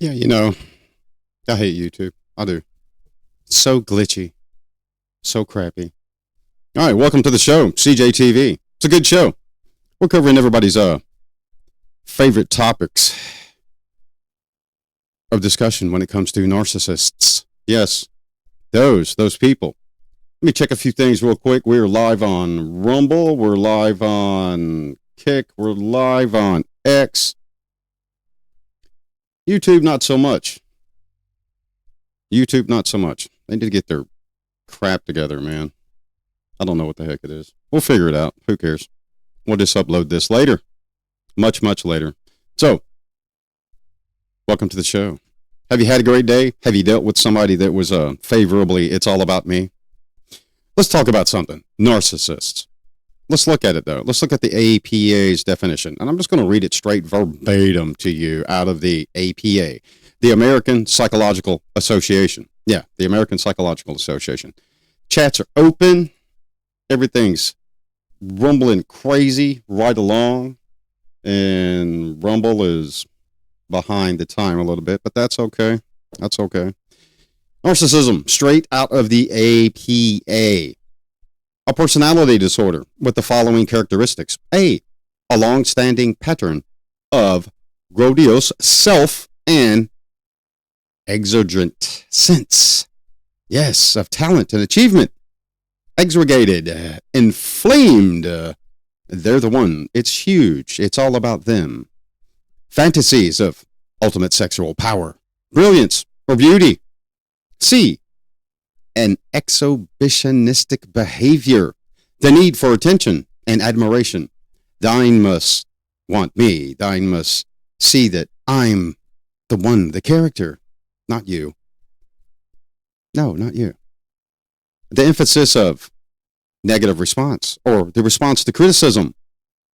Yeah, I hate YouTube. I do. It's so glitchy, so crappy. All right, welcome to the show, CJTV. It's a good show. We're covering everybody's favorite topics of discussion when it comes to narcissists. Yes, those people. Let me check a few things real quick. We're live on Rumble. We're live on Kick. We're live on X. YouTube, not so much. YouTube, not so much. They need to get their crap together, man. I don't know what the heck it is. We'll figure it out. Who cares? We'll just upload this later. Much, much later. So, welcome to the show. Have you had a great day? Have you dealt with somebody that was favorably, it's all about me? Let's talk about something. Narcissists. Let's look at it, though. Let's look at the APA's definition. And I'm just going to read it straight verbatim to you out of the APA, the American Psychological Association. Yeah, the American Psychological Association. Chats are open. Everything's rumbling crazy right along. And Rumble is behind the time a little bit, but that's okay. That's okay. Narcissism, straight out of the APA. A personality disorder with the following characteristics. A long-standing pattern of grandiose self and exuberant sense, yes, of talent and achievement. Exaggerated, inflamed, they're the one. It's huge. It's all about them. Fantasies of ultimate sexual power, brilliance, or beauty. C, an exhibitionistic behavior, the need for attention and admiration. Thine must want me. Thine must see that I'm the one, the character, not you. No, not you. The emphasis of negative response, or the response to criticism.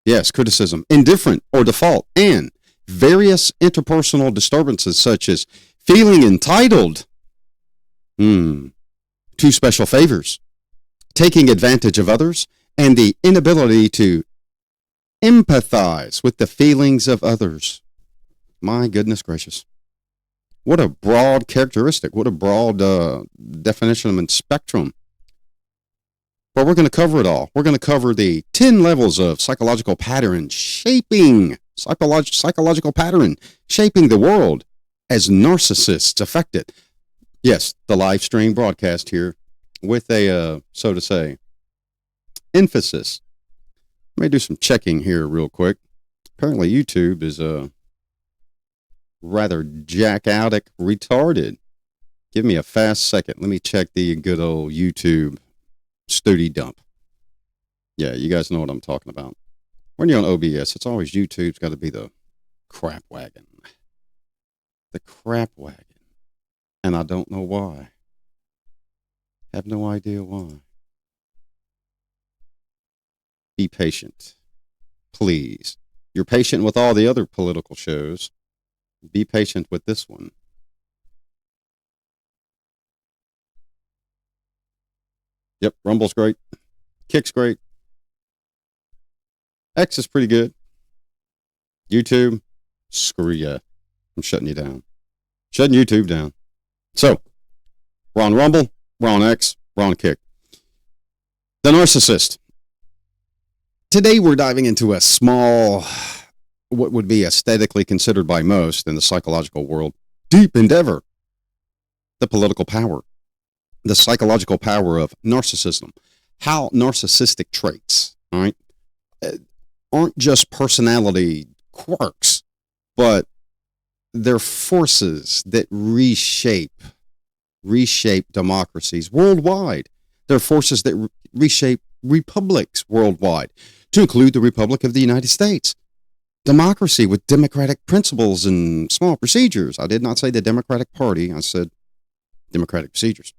Yes, criticism. Indifferent or default. And various interpersonal disturbances such as feeling entitled to special favors, taking advantage of others, and the inability to empathize with the feelings of others. My goodness gracious. What a broad characteristic. What a broad definition and spectrum. But we're going to cover it all. We're going to cover the 10 levels of psychological pattern shaping, psychological pattern shaping the world as narcissists affect it. Yes, the live stream broadcast here with a, so to say, emphasis. Let me do some checking here real quick. Apparently YouTube is rather jack-outic retarded. Give me a fast second. Let me check the good old YouTube Studi dump. Yeah, you guys know what I'm talking about. When you're on OBS, it's always YouTube's got to be the crap wagon. The crap wagon. And I don't know why. Have no idea why. Be patient. Please. You're patient with all the other political shows. Be patient with this one. Yep, Rumble's great. Kick's great. X is pretty good. YouTube, screw ya. I'm shutting you down. Shutting YouTube down. So, we're on Rumble, we're on X, we're on Kick. The narcissist. Today we're diving into a small, what would be aesthetically considered by most in the psychological world, deep endeavor. The political power. The psychological power of narcissism. How narcissistic traits, all right, aren't just personality quirks, but they're forces that reshape democracies worldwide. They're forces that reshape republics worldwide, to include the Republic of the United States. Democracy with democratic principles and small procedures. I did not say the Democratic Party. I said democratic procedures.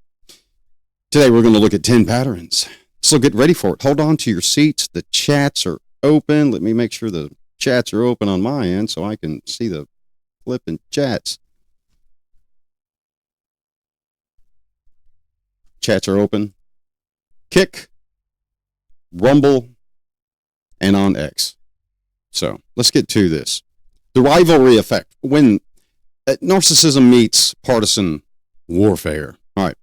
Today we're going to look at 10 patterns. So get ready for it. Hold on to your seats. The chats are open. Let me make sure the chats are open on my end so I can see the flipping chats. Chats are open. Kick, Rumble, and on X. So let's get to this. The rivalry effect. When narcissism meets partisan warfare. All right.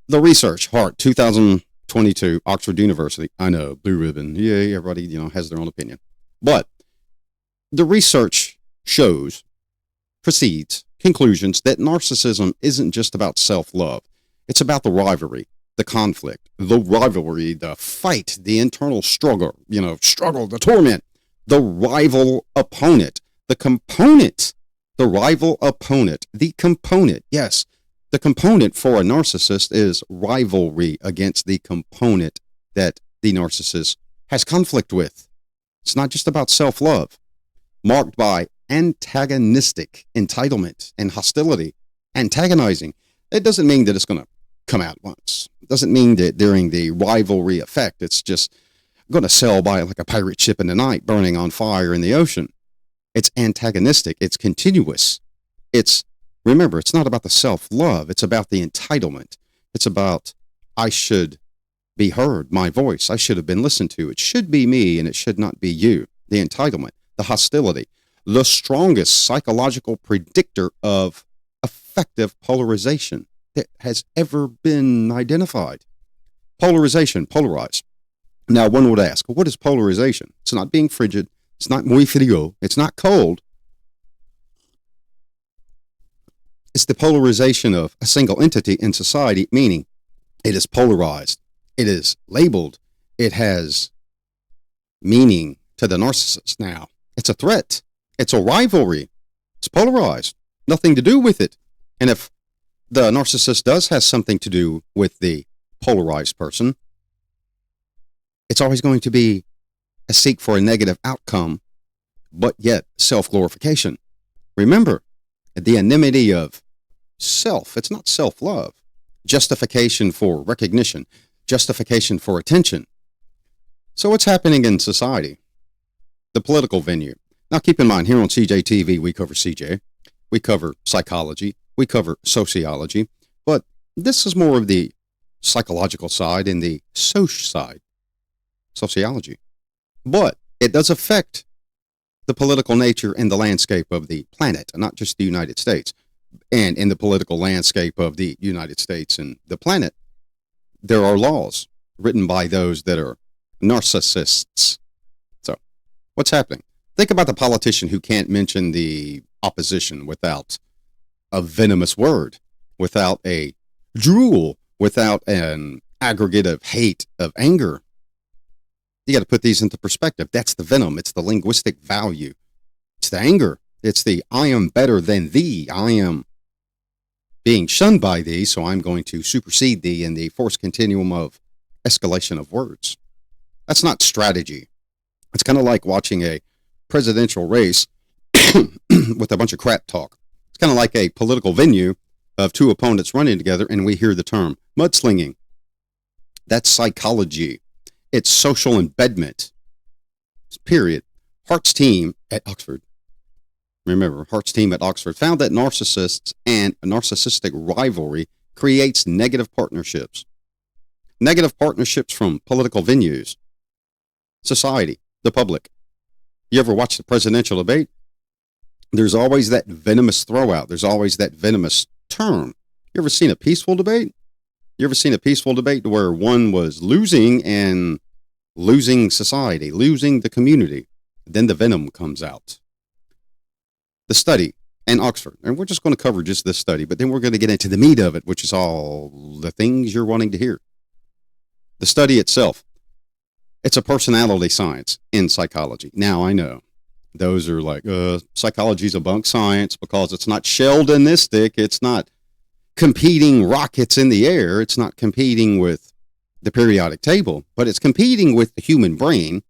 The research, Hart, 2022, Oxford University. I know, blue ribbon. Yeah, everybody, has their own opinion. But the research precedes conclusions that narcissism isn't just about self-love. It's about the rivalry, the conflict, the rivalry, the fight, the internal struggle, the torment, the rival opponent, the component, the rival opponent, the component, yes. The component for a narcissist is rivalry against the component that the narcissist has conflict with. It's not just about self-love, marked by antagonistic entitlement and hostility, antagonizing. It doesn't mean that it's going to come out once. It doesn't mean that during the rivalry effect, it's just going to sail by like a pirate ship in the night, burning on fire in the ocean. It's antagonistic. It's continuous. Remember, it's not about the self-love. It's about the entitlement. It's about, I should be heard, my voice. I should have been listened to. It should be me and it should not be you. The entitlement, the hostility, the strongest psychological predictor of effective polarization that has ever been identified. Polarization, polarize. Now, one would ask, what is polarization? It's not being frigid. It's not muy frío. It's not cold. It's the polarization of a single entity in society, meaning it is polarized. It is labeled. It has meaning to the narcissist now. It's a threat. It's a rivalry. It's polarized. Nothing to do with it. And if the narcissist does have something to do with the polarized person, it's always going to be a seek for a negative outcome, but yet self-glorification. Remember, the enmity of self. It's not self-love. Justification for recognition. Justification for attention. So what's happening in society? The political venue. Now keep in mind, here on CJTV, we cover CJ. We cover psychology. We cover sociology. But this is more of the psychological side and the side. Sociology. But it does affect the political nature and the landscape of the planet, not just the United States. And in the political landscape of the United States and the planet, there are laws written by those that are narcissists. So, what's happening? Think about the politician who can't mention the opposition without a venomous word, without a drool, without an aggregate of hate, of anger. You got to put these into perspective. That's the venom. It's the linguistic value. It's the anger. It's the I am better than thee. I am being shunned by thee, so I'm going to supersede thee in the force continuum of escalation of words. That's not strategy. It's kind of like watching a presidential race with a bunch of crap talk. It's kind of like a political venue of two opponents running together, and we hear the term mudslinging. That's psychology. It's social embedment. Period. Hart's team at Oxford, remember, Hart's team at Oxford found that narcissists and narcissistic rivalry creates negative partnerships. Negative partnerships from political venues, society, the public. You ever watch the presidential debate? There's always that venomous throwout. There's always that venomous term. You ever seen a peaceful debate? You ever seen a peaceful debate where one was losing and losing society, losing the community? Then the venom comes out. The study in Oxford, and we're just going to cover just this study, but then we're going to get into the meat of it, which is all the things you're wanting to hear. The study itself, it's a personality science in psychology. Now, I know those are like, psychology's a bunk science because it's not Sheldonistic. It's not competing rockets in the air. It's not competing with the periodic table, but it's competing with the human brain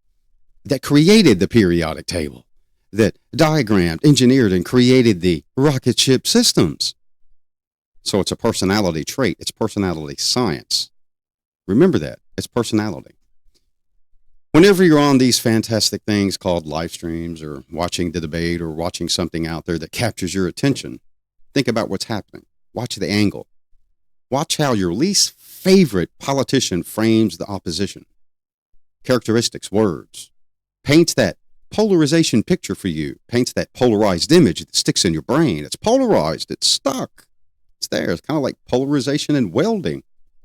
that created the periodic table, that diagrammed, engineered, and created the rocket ship systems. So it's a personality trait. It's personality science. Remember that. It's personality. Whenever you're on these fantastic things called live streams or watching the debate or watching something out there that captures your attention, think about what's happening. Watch the angle. Watch how your least favorite politician frames the opposition. Characteristics, words. Paints that polarization picture for you. Paints that polarized image that sticks in your brain. It's polarized. It's stuck. It's there. It's kind of like polarization in welding.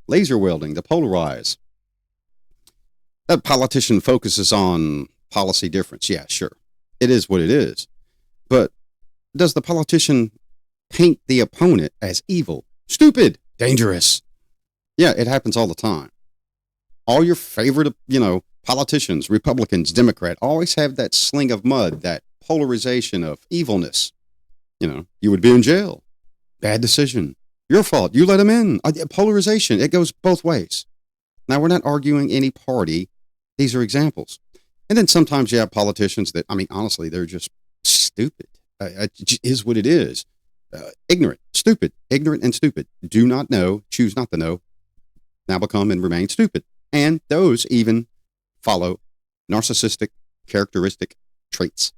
Laser welding, to polarize. That politician focuses on policy difference. Yeah, sure. It is what it is. But does the politician paint the opponent as evil, stupid, dangerous? Yeah, it happens all the time. All your favorite, politicians, Republicans, Democrat, always have that sling of mud, that polarization of evilness. You would be in jail. Bad decision. Your fault. You let him in. Polarization. It goes both ways. Now, we're not arguing any party. These are examples. And then sometimes you have politicians that, honestly, they're just stupid. It is what it is. Ignorant, stupid, ignorant and stupid. Do not know, choose not to know, now become and remain stupid. And those even follow narcissistic characteristic traits.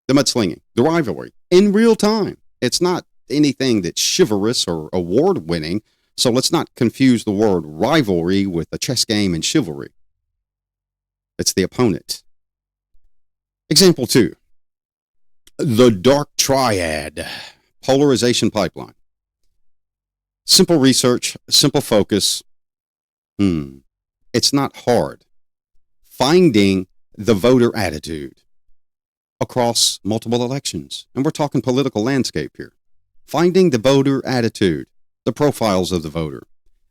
The mudslinging, the rivalry, in real time. It's not anything that's chivalrous or award-winning, so let's not confuse the word rivalry with a chess game and chivalry. It's the opponent. Example 2. The dark triad. Polarization pipeline. Simple research, simple focus. It's not hard. Finding the voter attitude across multiple elections. And we're talking political landscape here. finding the voter attitude, the profiles of the voter,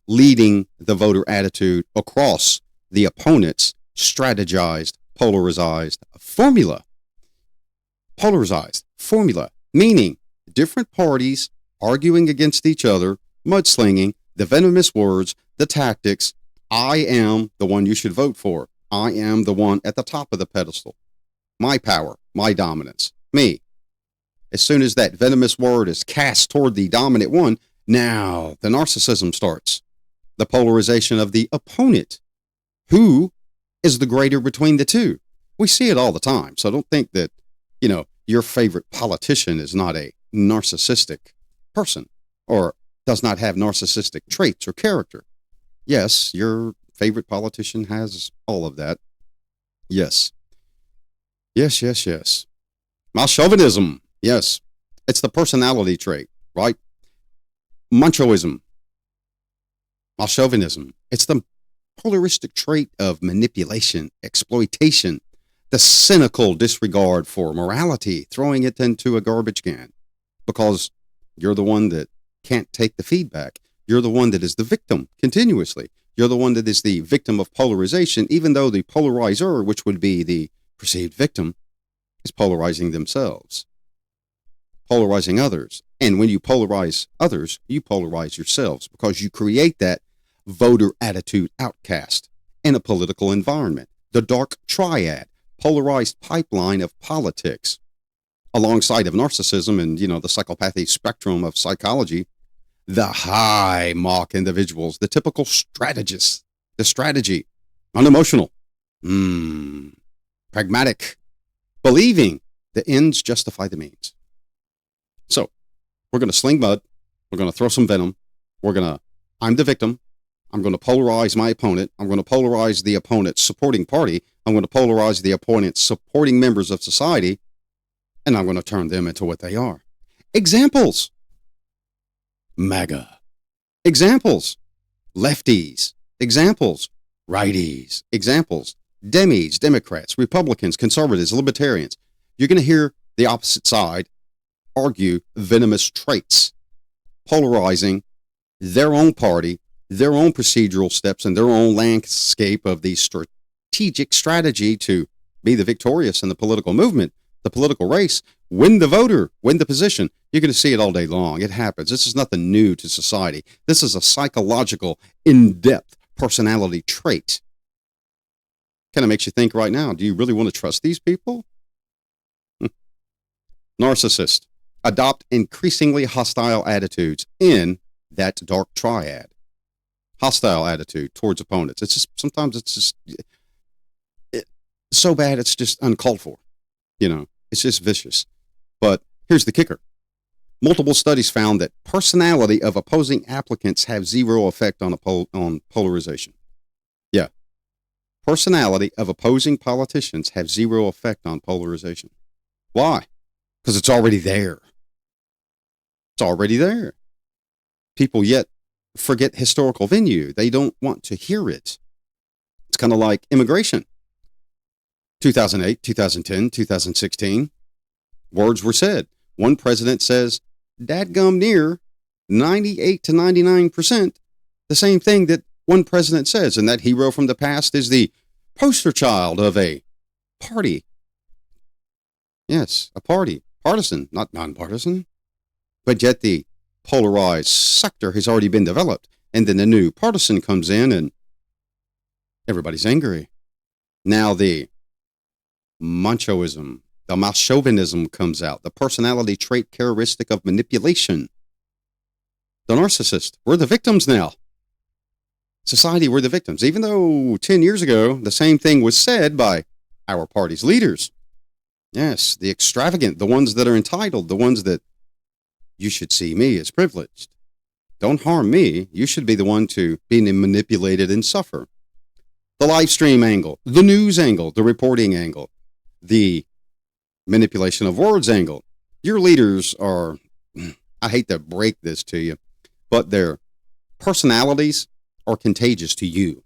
leading the voter attitude across the opponent's strategized, polarized formula. Polarized formula, meaning different parties arguing against each other, mudslinging, the venomous words, the tactics. I am the one you should vote for. I am the one at the top of the pedestal. My power, my dominance, me. As soon as that venomous word is cast toward the dominant one, now the narcissism starts. The polarization of the opponent. Who is the greater between the two? We see it all the time. So don't think that, your favorite politician is not a narcissistic person or does not have narcissistic traits or character. Yes, your favorite politician has all of that. Yes. Yes. Chauvinism. Yes. It's the personality trait, right? Machoism. Chauvinism. It's the polaristic trait of manipulation, exploitation, the cynical disregard for morality, throwing it into a garbage can because you're the one that can't take the feedback. You're the one that is the victim continuously. You're the one that is the victim of polarization, even though the polarizer, which would be the perceived victim, is polarizing themselves, polarizing others. And when you polarize others, you polarize yourselves because you create that voter attitude outcast in a political environment. The dark triad, polarized pipeline of politics, alongside of narcissism and, the psychopathy spectrum of psychology, the high mock individuals, the typical strategists, the strategy, unemotional, pragmatic, believing the ends justify the means. So we're going to sling mud. We're going to throw some venom. I'm the victim. I'm going to polarize my opponent. I'm going to polarize the opponent's supporting party. I'm going to polarize the opponent's supporting members of society. And I'm going to turn them into what they are. Examples. MAGA. Examples. Lefties. Examples. Righties. Examples. Demis, Democrats, Republicans, conservatives, libertarians. You're going to hear the opposite side argue venomous traits, polarizing their own party, their own procedural steps, and their own landscape of the strategic strategy to be the victorious in the political movement, the political race, win the voter, win the position. You're going to see it all day long. It happens. This is nothing new to society. This is a psychological, in-depth personality trait. Kind of makes you think right now, do you really want to trust these people? Narcissist. Adopt increasingly hostile attitudes in that dark triad. Hostile attitude towards opponents. Sometimes it's just so bad it's just uncalled for. It's just vicious. But here's the kicker. Multiple studies found that personality of opposing applicants have zero effect on polarization. Yeah. Personality of opposing politicians have zero effect on polarization. Why? Because it's already there. It's already there. People yet forget historical venue. They don't want to hear it. It's kind of like immigration. 2008, 2010, 2016, words were said. One president says, dadgum near 98 to 99%, the same thing that one president says. And that hero from the past is the poster child of a party. Yes, a party. Partisan, not nonpartisan. But yet the polarized sector has already been developed. And then the new partisan comes in and everybody's angry. Now the machoism, the chauvinism comes out, the personality trait characteristic of manipulation. The narcissist, we're the victims now. Society, we're the victims. Even though 10 years ago, the same thing was said by our party's leaders. Yes, the extravagant, the ones that are entitled, the ones that you should see me as privileged. Don't harm me. You should be the one to be manipulated and suffer. The live stream angle, the news angle, the reporting angle, the manipulation of words angle. Your leaders are, I hate to break this to you, but their personalities are contagious to you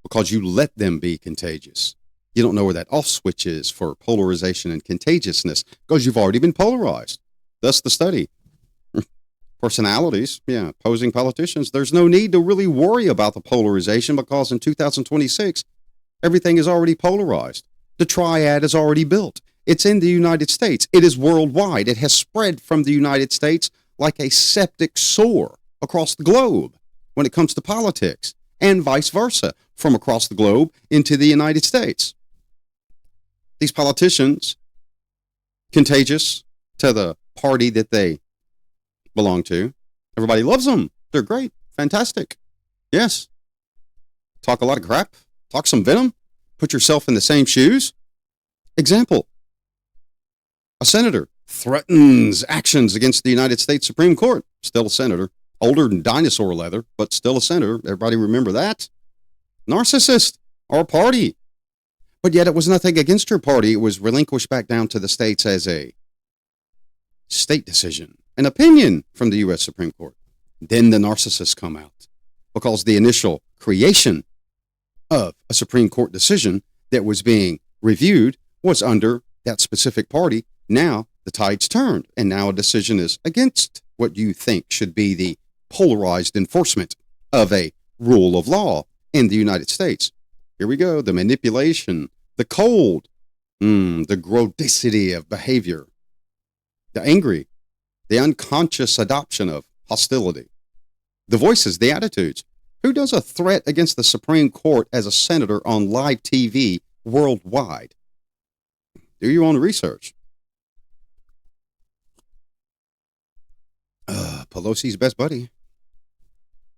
because you let them be contagious. You don't know where that off switch is for polarization and contagiousness because you've already been polarized. Thus the study. personalities, opposing politicians. There's no need to really worry about the polarization because in 2026, everything is already polarized. The triad is already built. It's in the United States. It is worldwide. It has spread from the United States like a septic sore across the globe when it comes to politics, and vice versa, from across the globe into the United States. These politicians, contagious to the party that they belong to. Everybody loves them. They're great. Fantastic. Yes. Talk a lot of crap. Talk some venom. Put yourself in the same shoes. Example. A senator threatens actions against the United States Supreme Court. Still a senator. Older than dinosaur leather, but still a senator. Everybody remember that? Narcissist. Our party. But yet it was nothing against your party. It was relinquished back down to the states as a state decision, an opinion from the U.S. Supreme Court. Then the narcissists come out because the initial creation of a Supreme Court decision that was being reviewed was under that specific party. Now the tide's turned, and now a decision is against what you think should be the polarized enforcement of a rule of law in the United States. Here we go. The manipulation, the cold, the grodicity of behavior, the angry, the unconscious adoption of hostility, the voices, the attitudes. Who does a threat against the Supreme Court as a senator on live TV worldwide? Do your own research. Pelosi's best buddy.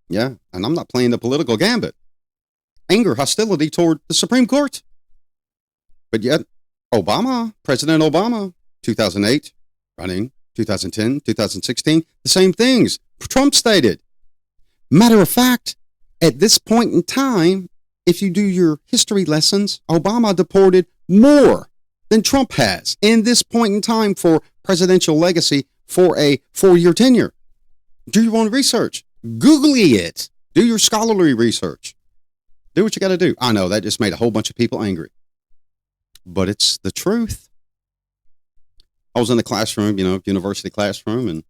Yeah, and I'm not playing the political gambit. Anger, hostility toward the Supreme Court. But yet, Obama, President Obama, 2008, running, 2010, 2016, the same things Trump stated. Matter of fact, at this point in time, if you do your history lessons, Obama deported more than Trump has in this point in time for presidential legacy for a 4-year tenure. Do your own research. Googly it. Do your scholarly research. Do what you got to do. I know that just made a whole bunch of people angry, but it's the truth. I was in the classroom, university classroom, and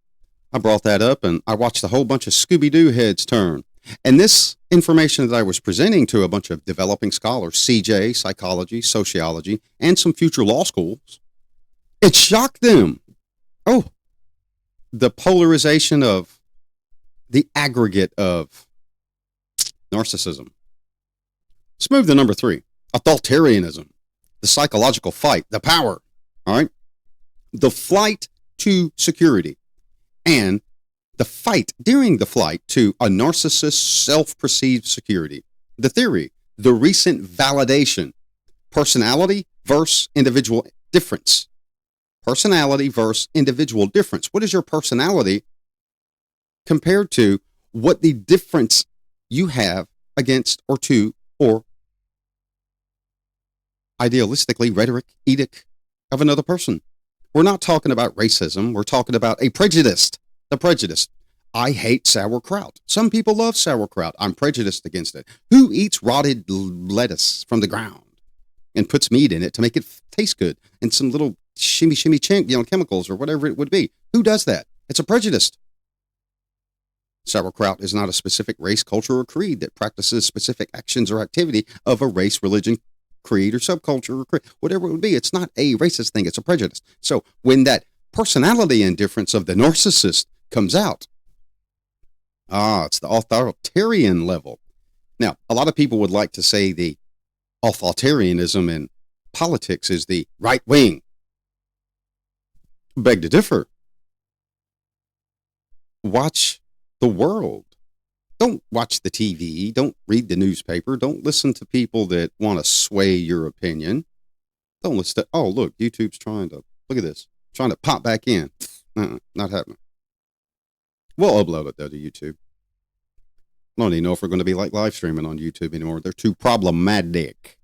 I brought that up, and I watched a whole bunch of Scooby-Doo heads turn. And this information that I was presenting to a bunch of developing scholars, CJ, psychology, sociology, and some future law schools, it shocked them. Oh, the polarization of the aggregate of narcissism. Let's move to number 3, authoritarianism, the psychological fight, the power, all right? The flight to security and the fight during the flight to a narcissist's self-perceived security. The theory, the recent validation, personality versus individual difference. Personality versus individual difference. What is your personality compared to what the difference you have against or to or idealistically rhetoric, edict of another person? We're not talking about racism. We're talking about a prejudice. The prejudice. I hate sauerkraut. Some people love sauerkraut. I'm prejudiced against it. Who eats rotted lettuce from the ground and puts meat in it to make it taste good and some little shimmy chink, chemicals or whatever it would be? Who does that? It's a prejudice. Sauerkraut is not a specific race, culture, or creed that practices specific actions or activity of a race, religion, creed, or subculture, or creed, whatever it would be. It's not a racist thing. It's a prejudice. So when that personality indifference of the narcissist comes out, it's the authoritarian level. Now, a lot of people would like to say the authoritarianism in politics is the right wing. Beg to differ. Watch the world. Don't watch the TV. Don't read the newspaper. Don't listen to people that want to sway your opinion. Don't listen to, look, YouTube's look at this, trying to pop back in. Not happening. We'll upload it, though, to YouTube. I don't even know if we're going to be like live streaming on YouTube anymore. They're too problematic.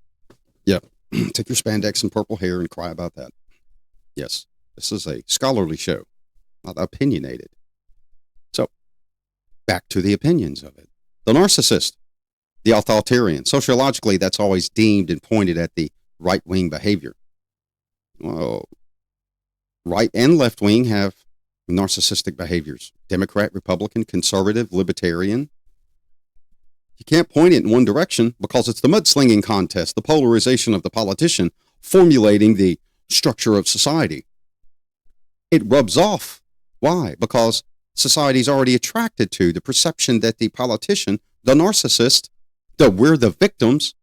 Yep. Take your spandex and purple hair and cry about that. Yes. This is a scholarly show, not opinionated. So, back to the opinions of it. The narcissist, the authoritarian. Sociologically, that's always deemed and pointed at the right-wing behavior. Well, right and left wing have Narcissistic behaviors. Democrat, Republican, conservative, libertarian. You can't point it in one direction because it's the mudslinging contest, the polarization of the politician formulating the structure of society. It rubs off. Why? Because society's already attracted to the perception that the politician, the narcissist, that we're the victims,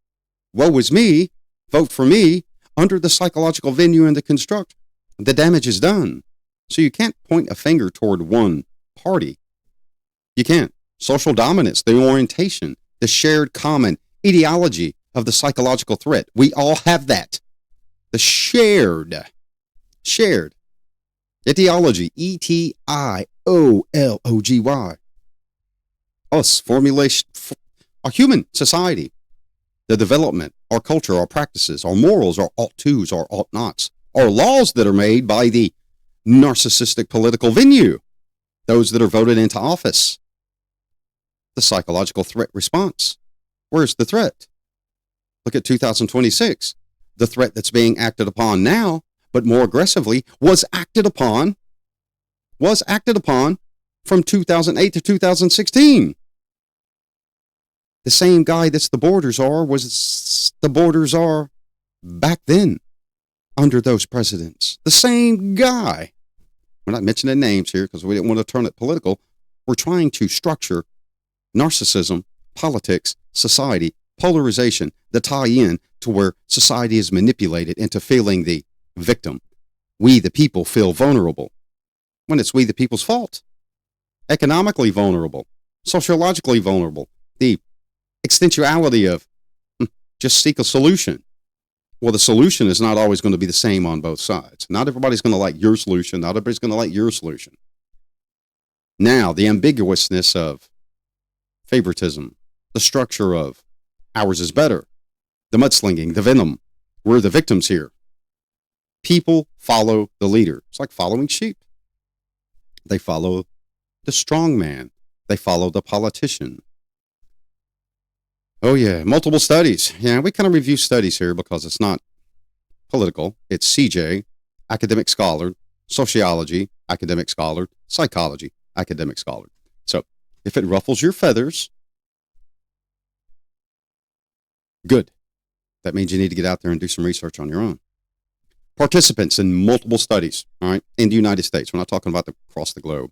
woe is me, vote for me, under the psychological venue and the construct, the damage is done. So you can't point a finger toward one party. You can't. Social dominance, the orientation, the shared common ideology of the psychological threat. We all have that. The shared ideology, etiology. Us, formulation, our human society, the development, our culture, our practices, our morals, our ought-tos, our ought-nots, our laws that are made by the narcissistic political venue, those that are voted into office. The psychological threat response. Where's the threat? Look at 2026. The threat that's being acted upon now, but more aggressively, was acted upon from 2008 to 2016. The same guy that's the borders are was the borders are back then under those presidents. The same guy. We're not mentioning names here because we didn't want to turn it political. We're trying to structure narcissism, politics, society, polarization, the tie-in to where society is manipulated into feeling the victim. We, the people, feel vulnerable when it's we, the people's fault. Economically vulnerable, sociologically vulnerable. The extensuality of just seek a solution. Well, the solution is not always going to be the same on both sides. Not everybody's going to like your solution. Not everybody's going to like your solution. Now, the ambiguousness of favoritism, the structure of ours is better, the mudslinging, the venom. We're the victims here. People follow the leader. It's like following sheep. They follow the strong man. They follow the politician. Oh, yeah, multiple studies. Yeah, we kind of review studies here because it's not political. It's CJ, academic scholar, sociology, academic scholar, psychology, academic scholar. So if it ruffles your feathers, good. That means you need to get out there and do some research on your own. Participants in multiple studies, all right, in the United States. We're not talking about across the globe.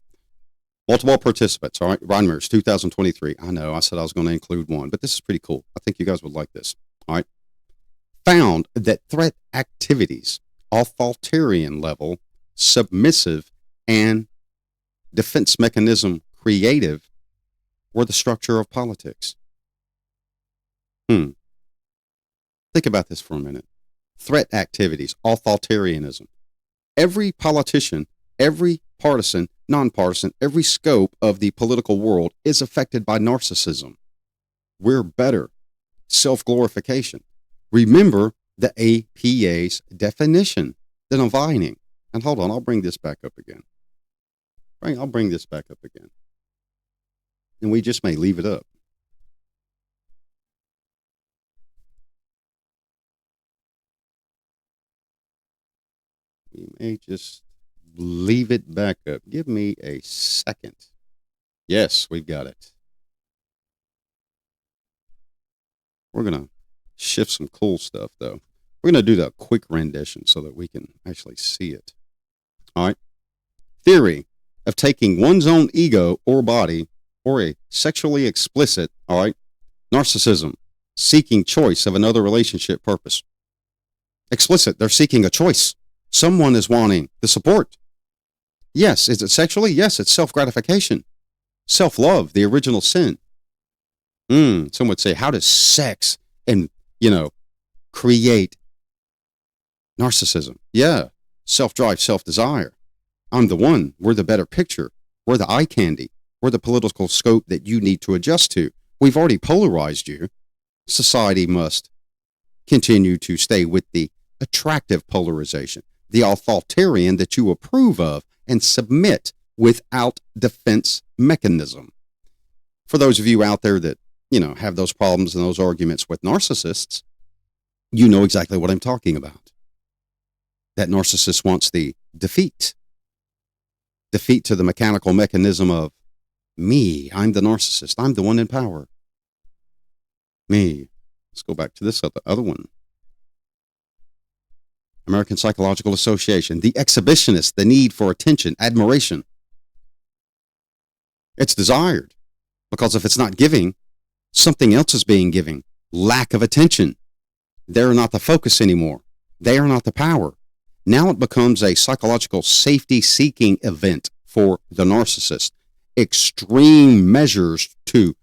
Multiple participants, all right, Reimers, 2023. I know, I said I was going to include one, but this is pretty cool. I think you guys would like this, all right. Found that threat activities, authoritarian level, submissive, and defense mechanism creative were the structure of politics. Think about this for a minute. Threat activities, authoritarianism. Every politician, every partisan, nonpartisan, every scope of the political world is affected by narcissism. We're better. Self-glorification. Remember the APA's definition, the divining. And hold on, I'll bring this back up again. I'll bring this back up again. And we just may leave it up. We may just leave it back up. Give me a second. Yes, we've got it. We're going to shift some cool stuff, though. We're going to do the quick rendition so that we can actually see it. All right. Theory of taking one's own ego or body or a sexually explicit, all right, narcissism, seeking choice of another relationship purpose. Explicit, they're seeking a choice. Someone is wanting the support. Yes, is it sexually? Yes, it's self-gratification. Self-love, the original sin. Some would say, how does sex and, create narcissism? Yeah, self-drive, self-desire. I'm the one. We're the better picture. We're the eye candy. We're the political scope that you need to adjust to. We've already polarized you. Society must continue to stay with the attractive polarization, the authoritarian that you approve of and submit without defense mechanism. For those of you out there that, have those problems and those arguments with narcissists, you know exactly what I'm talking about. That narcissist wants the defeat. defeat to the mechanical mechanism of me. I'm the narcissist. I'm the one in power. Me. Let's go back to this other one. American Psychological Association. The exhibitionist, the need for attention, admiration. It's desired because if it's not giving, something else is being given. Lack of attention. They're not the focus anymore. They are not the power. Now it becomes a psychological safety-seeking event for the narcissist. Extreme measures to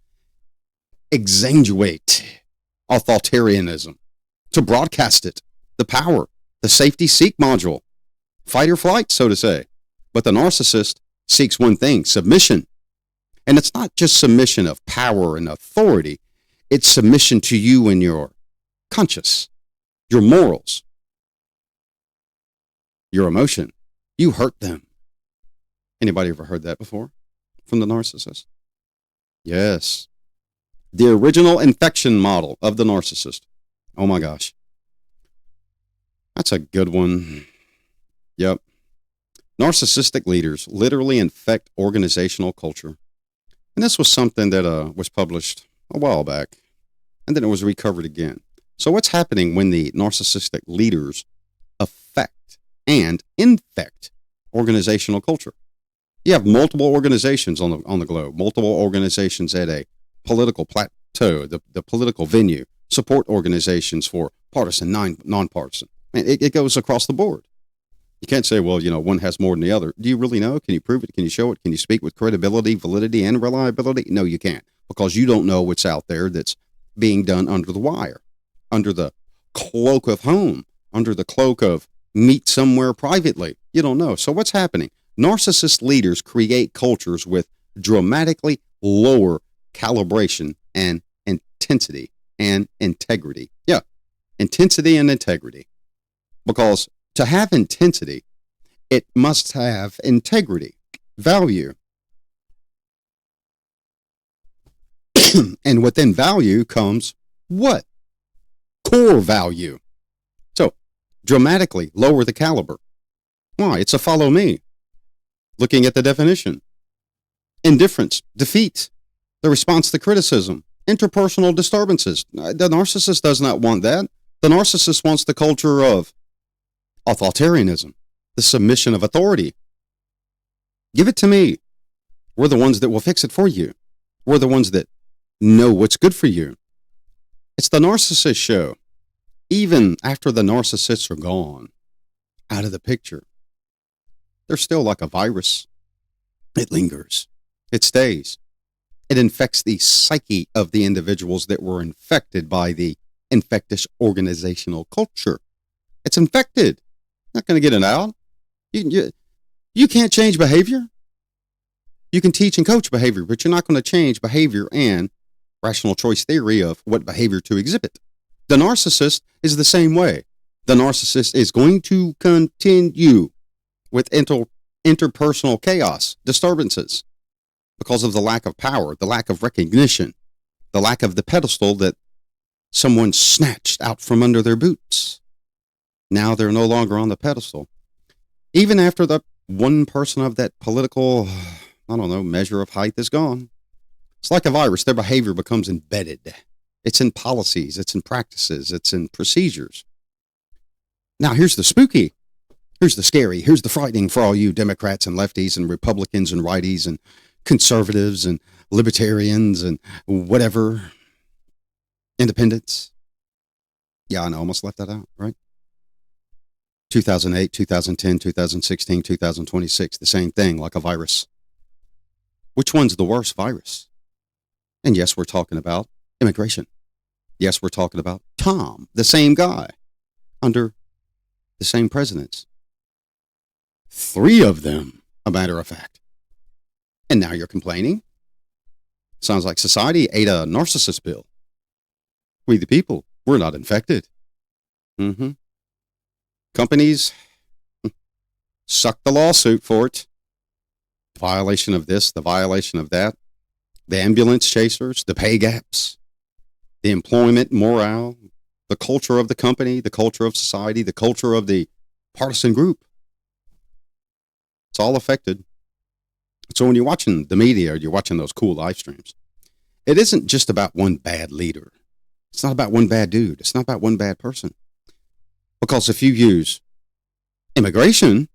exaggerate authoritarianism, to broadcast it, the power, the safety-seek module, fight or flight, so to say. But the narcissist seeks one thing, submission. And it's not just submission of power and authority. It's submission to you and your conscience, your morals, your emotion. You hurt them. Anybody ever heard that before from the narcissist? Yes. The original infection model of the narcissist. Oh my gosh. That's a good one. Yep. Narcissistic leaders literally infect organizational culture. And this was something that was published a while back, and then it was recovered again. So what's happening when the narcissistic leaders affect and infect organizational culture? You have multiple organizations on the globe, multiple organizations at a political plateau, the political venue, support organizations for partisan, nonpartisan. And it goes across the board. You can't say, well, one has more than the other. Do you really know? Can you prove it? Can you show it? Can you speak with credibility, validity, and reliability? No, you can't, because you don't know what's out there that's being done under the wire, under the cloak of home, under the cloak of meet somewhere privately. You don't know. So what's happening? Narcissist leaders create cultures with dramatically lower calibration and intensity and integrity. Yeah, intensity and integrity. Because to have intensity, it must have integrity, value. And within value comes what? Core value. So, dramatically lower the caliber. Why? It's a follow me. Looking at the definition. Indifference, defeat, the response to criticism, interpersonal disturbances. The narcissist does not want that. The narcissist wants the culture of authoritarianism, the submission of authority. Give it to me. We're the ones that will fix it for you. We're the ones that know what's good for you. It's the narcissist show. Even after the narcissists are gone, out of the picture, they're still like a virus. It lingers. It stays. It infects the psyche of the individuals that were infected by the infectious organizational culture. It's infected. Not going to get it out. You can't change behavior. You can teach and coach behavior, but you're not going to change behavior and rational choice theory of what behavior to exhibit. The narcissist is the same way. The narcissist is going to continue with interpersonal chaos, disturbances, because of the lack of power, the lack of recognition, the lack of the pedestal that someone snatched out from under their boots. Now they're no longer on the pedestal. Even after the one person of that political, measure of height is gone. It's like a virus. Their behavior becomes embedded. It's in policies. It's in practices. It's in procedures. Now, here's the spooky. Here's the scary. Here's the frightening for all you Democrats and lefties and Republicans and righties and conservatives and libertarians and whatever. Independents. Yeah, I know. Almost left that out, right? 2008, 2010, 2016, 2026, the same thing, like a virus. Which one's the worst virus? And yes, we're talking about immigration. Yes, we're talking about Tom, the same guy, under the same presidents. 3 of them, a matter of fact. And now you're complaining? Sounds like society ate a narcissist pill. We the people, we're not infected. Companies suck the lawsuit for it. The violation of this, the violation of that. The ambulance chasers, the pay gaps, the employment morale, the culture of the company, the culture of society, the culture of the partisan group. It's all affected. So when you're watching the media or you're watching those cool live streams, it isn't just about one bad leader. It's not about one bad dude. It's not about one bad person. Because if you use immigration,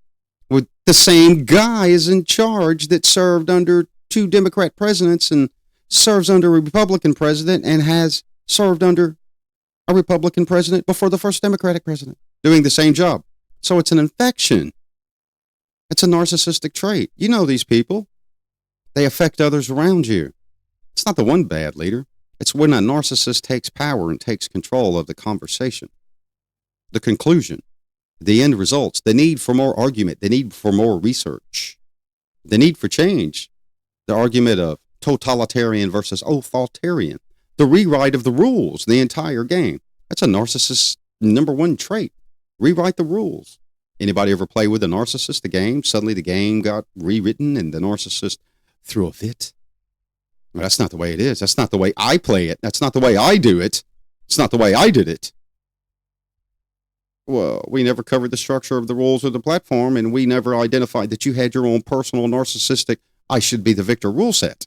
with the same guy is in charge that served under 2 Democrat presidents and serves under a Republican president and has served under a Republican president before the first Democratic president, doing the same job. So it's an infection. It's a narcissistic trait. You know these people. They affect others around you. It's not the one bad leader. It's when a narcissist takes power and takes control of the conversation, the conclusion, the end results, the need for more argument, the need for more research, the need for change, the argument of totalitarian versus authoritarian, the rewrite of the rules, the entire game. That's a narcissist's number one trait. Rewrite the rules. Anybody ever play with a narcissist, the game? Suddenly the game got rewritten and the narcissist threw a fit. Well, that's not the way it is. That's not the way I play it. That's not the way I do it. It's not the way I did it. Well, we never covered the structure of the rules of the platform, and we never identified that you had your own personal narcissistic, I should be the victor rule set.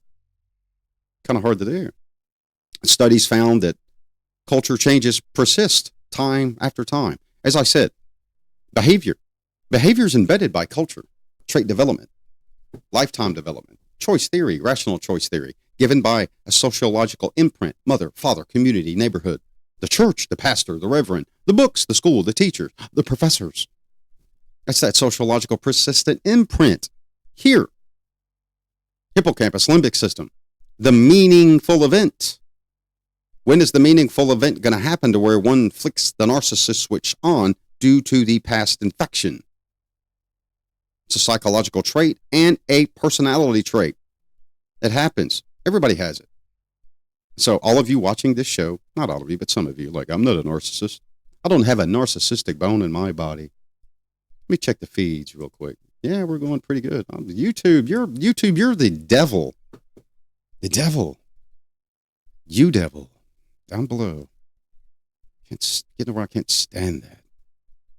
Kind of hard to do. Studies found that culture changes persist time after time. As I said, behavior is embedded by culture, trait development, lifetime development, choice theory, rational choice theory, given by a sociological imprint, mother, father, community, neighborhood, the church, the pastor, the reverend, the books, the school, the teachers, the professors. That's that sociological persistent imprint. Here, hippocampus, limbic system, the meaningful event. When is the meaningful event going to happen to where one flicks the narcissist switch on due to the past infection? It's a psychological trait and a personality trait. It happens. Everybody has it. So all of you watching this show, not all of you, but some of you, like, I'm not a narcissist. I don't have a narcissistic bone in my body. Let me check the feeds real quick. Yeah, we're going pretty good. YouTube, you're the devil. The devil. You devil. Down below. Getting where I can't stand that.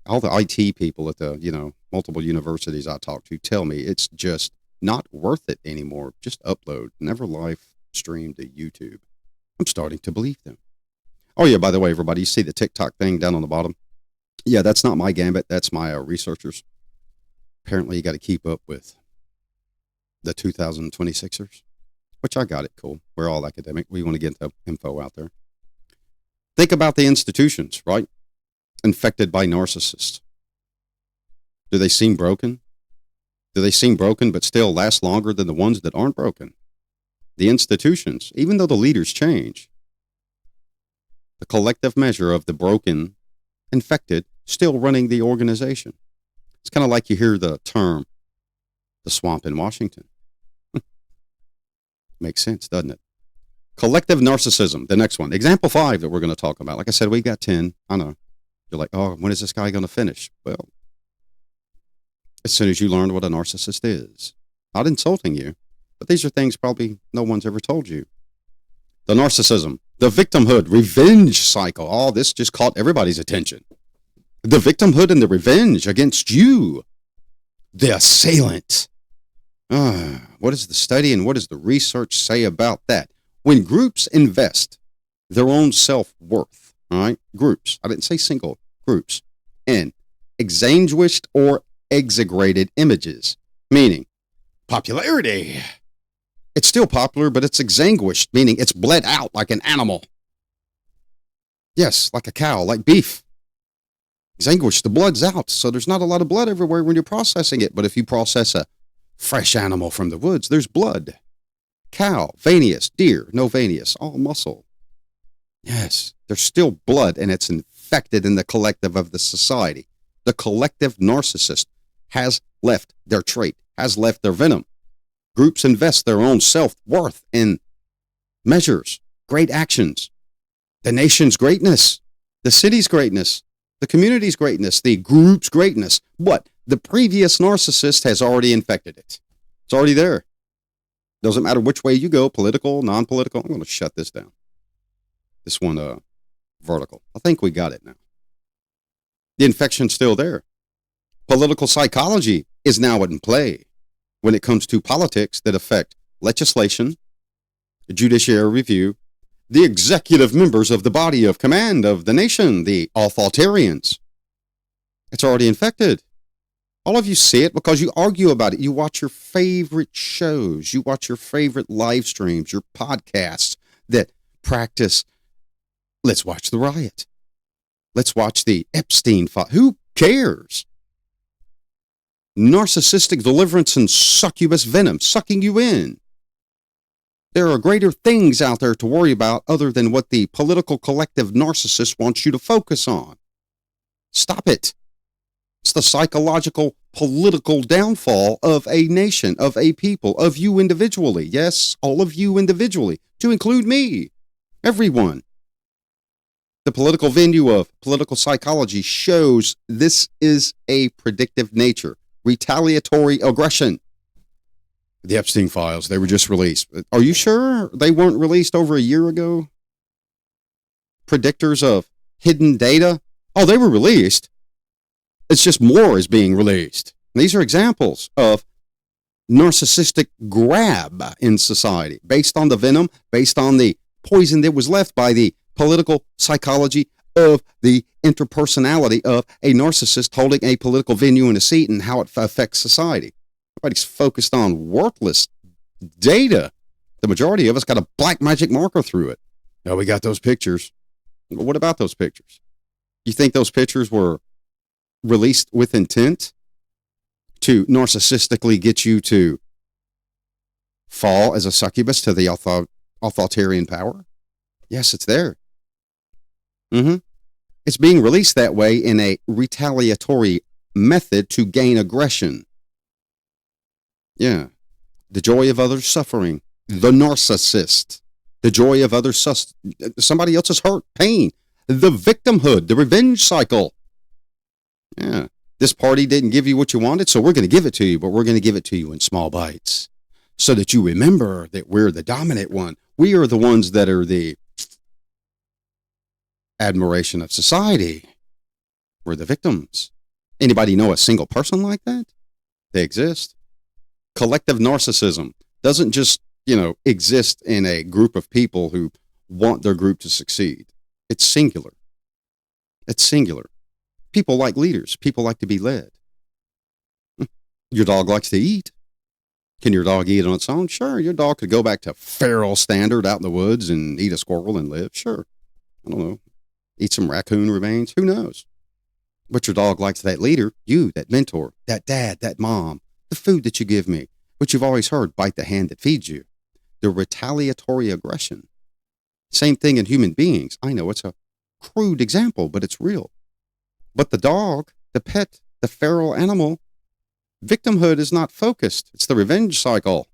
All the IT people at the, multiple universities I talk to tell me it's just not worth it anymore. Just upload. Never live stream to YouTube. I'm starting to believe them. Oh, yeah, by the way, everybody, you see the TikTok thing down on the bottom? Yeah, that's not my gambit. That's my researchers. Apparently, you got to keep up with the 2026ers, which I got it. Cool. We're all academic. We want to get the info out there. Think about the institutions, right? Infected by narcissists. Do they seem broken? Do they seem broken but still last longer than the ones that aren't broken? The institutions, even though the leaders change, the collective measure of the broken, infected, still running the organization. It's kind of like you hear the term, the swamp in Washington. Makes sense, doesn't it? Collective narcissism, the next one. Example 5 that we're going to talk about. Like I said, we've got 10. I know. You're like, oh, when is this guy going to finish? Well, as soon as you learn what a narcissist is. Not insulting you, but these are things probably no one's ever told you. The narcissism, the victimhood, revenge cycle. Oh, this just caught everybody's attention. The victimhood and the revenge against you. The assailant. What does the study and what does the research say about that? When groups invest their own self-worth, all right, groups, I didn't say single, groups, in extinguished or exaggerated images, meaning popularity. It's still popular, but it's extinguished, meaning it's bled out like an animal. Yes, like a cow, like beef. Extinguished, the blood's out, so there's not a lot of blood everywhere when you're processing it. But if you process a fresh animal from the woods, there's blood. Cow, venous, deer, no venous, all muscle. Yes, there's still blood, and it's infected in the collective of the society. The collective narcissist has left their trait, has left their venom. Groups invest their own self-worth in measures, great actions, the nation's greatness, the city's greatness, the community's greatness, the group's greatness. But the previous narcissist has already infected it. It's already there. Doesn't matter which way you go, political, non-political. I'm going to shut this down. This one, vertical. I think we got it now. The infection's still there. Political psychology is now in play. when it comes to politics that affect legislation, judiciary review, the executive members of the body of command of the nation, the authoritarians. It's already infected. All of you see it because you argue about it. You watch your favorite shows. You watch your favorite live streams, your podcasts that practice. Let's watch the riot. Let's watch the Epstein file. Who cares? Narcissistic deliverance and succubus venom sucking you in. There are greater things out there to worry about other than what the political collective narcissist wants you to focus on. Stop it. It's the psychological, political downfall of a nation, of a people, of you individually. Yes, all of you individually, to include me, everyone. The political venue of political psychology shows this is a predictive nature, retaliatory aggression. The Epstein files, they were just released. Are you sure they weren't released over a year ago? Predictors of hidden data? Oh, they were released. It's just more is being released. These are examples of narcissistic grab in society based on the venom, based on the poison that was left by the political psychology of the interpersonality of a narcissist holding a political venue and a seat and how it affects society. Everybody's focused on worthless data. The majority of us got a black magic marker through it. Oh, we got those pictures. Well, what about those pictures? You think those pictures were released with intent to narcissistically get you to fall as a succubus to the authoritarian power? Yes, it's there. It's being released that way in a retaliatory method to gain aggression. Yeah. The joy of others' suffering. The narcissist. The joy of others' somebody else's hurt, pain. The victimhood, the revenge cycle. Yeah. This party didn't give you what you wanted, so we're going to give it to you, but we're going to give it to you in small bites so that you remember that we're the dominant one. We are the ones that are the admiration of society. We're the victims. Anybody know a single person like that? They exist. Collective narcissism doesn't just, exist in a group of people who want their group to succeed. It's singular. It's singular. People like leaders. People like to be led. Your dog likes to eat. Can your dog eat on its own? Sure. Your dog could go back to feral standard out in the woods and eat a squirrel and live. Sure. I don't know. Eat some raccoon remains. Who knows? But your dog likes that leader, you, that mentor, that dad, that mom, the food that you give me, which you've always heard, bite the hand that feeds you. The retaliatory aggression. Same thing in human beings. I know it's a crude example, but it's real. But the dog, the pet, the feral animal, victimhood is not focused. It's the revenge cycle.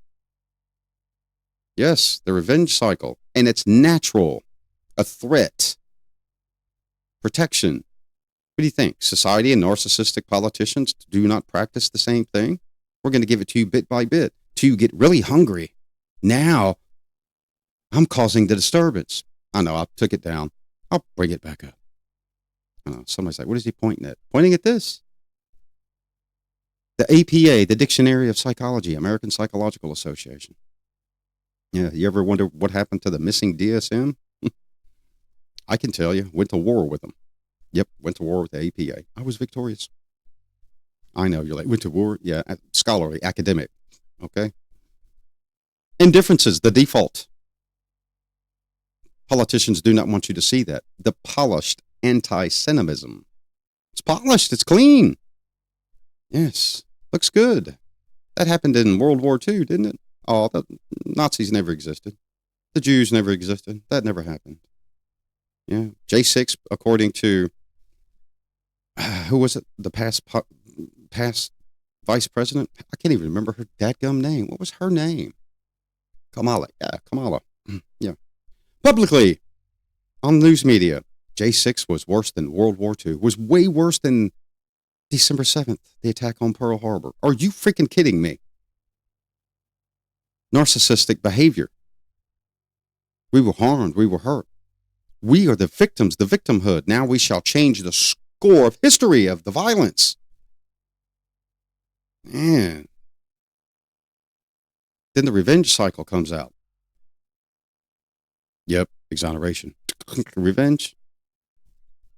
Yes, the revenge cycle. And it's natural. A threat. Protection. What do you think? Society and narcissistic politicians do not practice the same thing? We're going to give it to you bit by bit till you get really hungry. Now, I'm causing the disturbance. I know, I took it down. I'll bring it back up. Somebody's like, what is he pointing at? Pointing at this. The APA, the Dictionary of Psychology, American Psychological Association. Yeah, you ever wonder what happened to the missing DSM? I can tell you, went to war with them. Yep, went to war with the APA. I was victorious. I know, you're like, went to war? Yeah, scholarly, academic. Okay? Indifferences, the default. Politicians do not want you to see that. The polished anti-Semitism. It's polished, it's clean. Yes, looks good. That happened in World War II, didn't it? Oh, the Nazis never existed. The Jews never existed. That never happened. Yeah, J6, according to, who was it? The past vice president? I can't even remember her dadgum name. What was her name? Kamala. Yeah, Kamala. Yeah. Publicly, on news media, J6 was worse than World War II. Was way worse than December 7th, the attack on Pearl Harbor. Are you freaking kidding me? Narcissistic behavior. We were harmed. We were hurt. We are the victims, the victimhood. Now we shall change the score of history of the violence. Man, Then the revenge cycle comes out. Yep, exoneration. Revenge.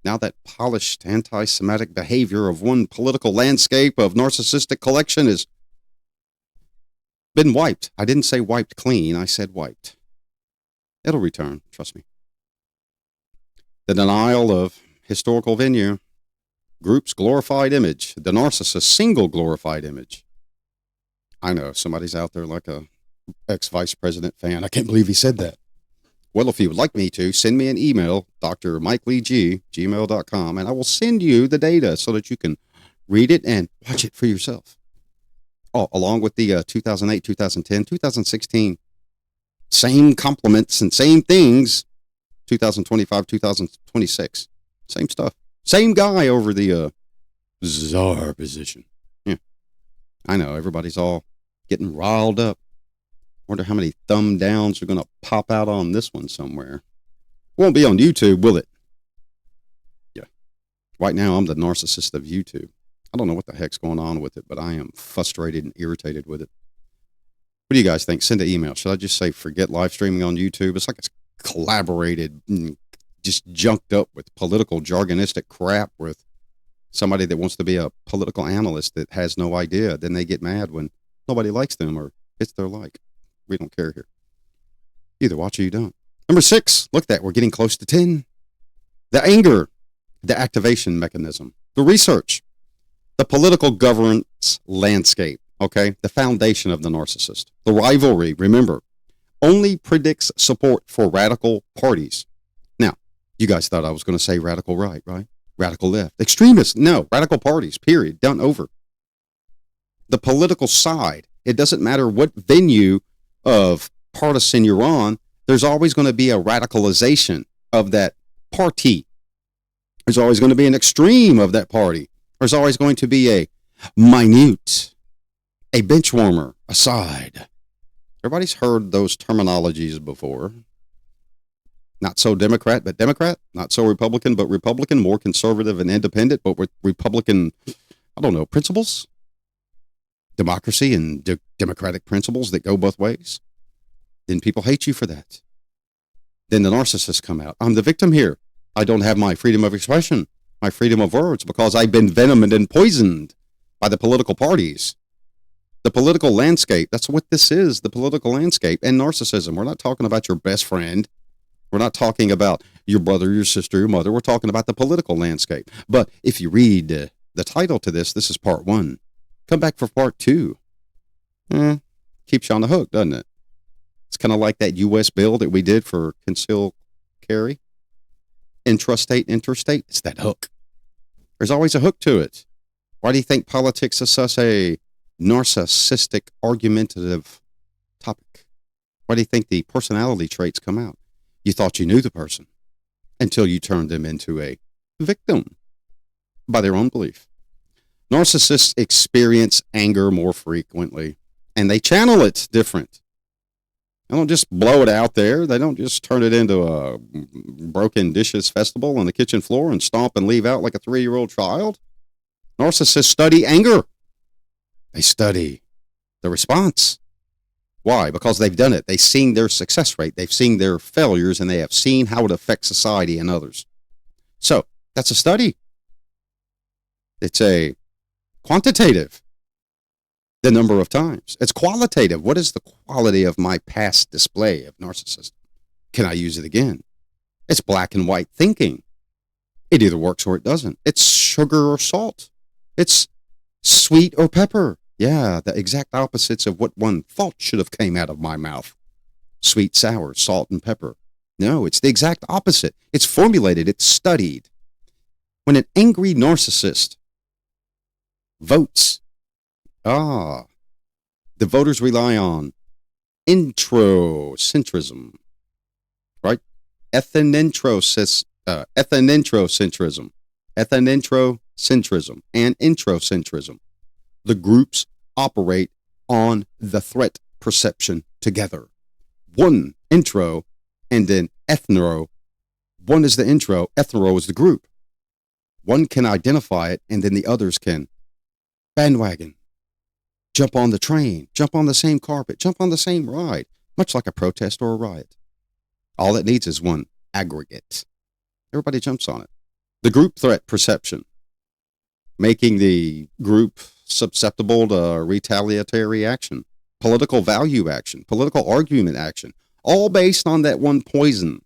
Now that polished anti-Semitic behavior of one political landscape of narcissistic collection has been wiped. I didn't say wiped clean, I said wiped. It'll return, trust me. The denial of historical venue, group's glorified image, the narcissist's single glorified image. I know somebody's out there like a ex-vice president fan. I can't believe he said that. Well, if you would like me to, send me an email, drmikeleeg@gmail.com, and I will send you the data so that you can read it and watch it for yourself. Oh, along with the 2008, 2010, 2016, same compliments and same things, 2025, 2026, same stuff. Same guy over the czar position. Yeah, I know, everybody's all getting riled up. Wonder how many thumb downs are going to pop out on this one somewhere. Won't be on YouTube, will it? Yeah. Right now, I'm the narcissist of YouTube. I don't know what the heck's going on with it, but I am frustrated and irritated with it. What do you guys think? Send an email. Should I just say forget live streaming on YouTube? It's like it's collaborated, just junked up with political jargonistic crap with somebody that wants to be a political analyst that has no idea. Then they get mad when nobody likes them or hits their like. We don't care here. Either watch or you don't. Number 6, look at that. We're getting close to 10. The anger, the activation mechanism, the research, the political governance landscape, okay? The foundation of the narcissist. The rivalry, remember, only predicts support for radical parties. Now, you guys thought I was going to say radical right? Radical left. Extremists, no. Radical parties, period. Done, over. The political side, it doesn't matter what venue of partisan you're on, there's always going to be a radicalization of that party. There's always going to be an extreme of that party. There's always going to be a minute, a bench warmer, a side. Everybody's heard those terminologies before. Not so Democrat, but Democrat. Not so Republican, but Republican. More conservative and independent, but with Republican, I don't know, principles. Democracy and democratic principles that go both ways. Then people hate you for that. Then the narcissists come out. I'm the victim here. I don't have my freedom of expression, my freedom of words, because I've been venomed and poisoned by the political parties. The political landscape, that's what this is, the political landscape and narcissism. We're not talking about your best friend. We're not talking about your brother, your sister, your mother. We're talking about the political landscape. But if you read the title to this is part 1. Come back for part 2. Keeps you on the hook, doesn't it? It's kind of like that U.S. bill that we did for concealed carry. Intrastate, interstate. It's that hook. There's always a hook to it. Why do you think politics is such a narcissistic, argumentative topic? Why do you think the personality traits come out? You thought you knew the person until you turned them into a victim by their own belief. Narcissists experience anger more frequently, and they channel it different. They don't just blow it out there. They don't just turn it into a broken dishes festival on the kitchen floor and stomp and leave out like a 3-year-old child. Narcissists study anger. They study the response. Why? Because they've done it. They've seen their success rate. They've seen their failures, and they have seen how it affects society and others. So that's a study. It's a quantitative, the number of times. It's qualitative. What is the quality of my past display of narcissism? Can I use it again? It's black and white thinking. It either works or it doesn't. It's sugar or salt. It's sweet or pepper. Yeah, the exact opposites of what one thought should have came out of my mouth. Sweet, sour, salt, and pepper. No, it's the exact opposite. It's formulated. It's studied. When an angry narcissist votes, the voters rely on introcentrism, right? Ethnocentrism, and introcentrism. The groups operate on the threat perception together. One intro and then ethno. One is the intro, ethno is the group. One can identify it and then the others can bandwagon. jump on the train, jump on the same carpet, jump on the same ride, much like a protest or a riot. All it needs is one aggregate. Everybody jumps on it. The group threat perception, making the group susceptible to retaliatory action, political value action, political argument action, all based on that one poison,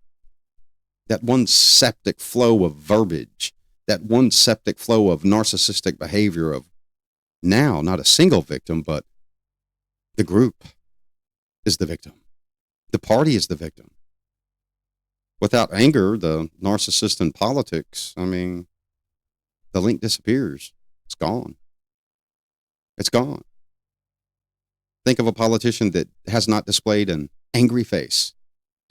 that one septic flow of verbiage, that one septic flow of narcissistic behavior of now not a single victim, but the group is the victim. The party is the victim. Without anger, the narcissist in politics, I mean, the link disappears. It's gone. It's gone. Think of a politician that has not displayed an angry face,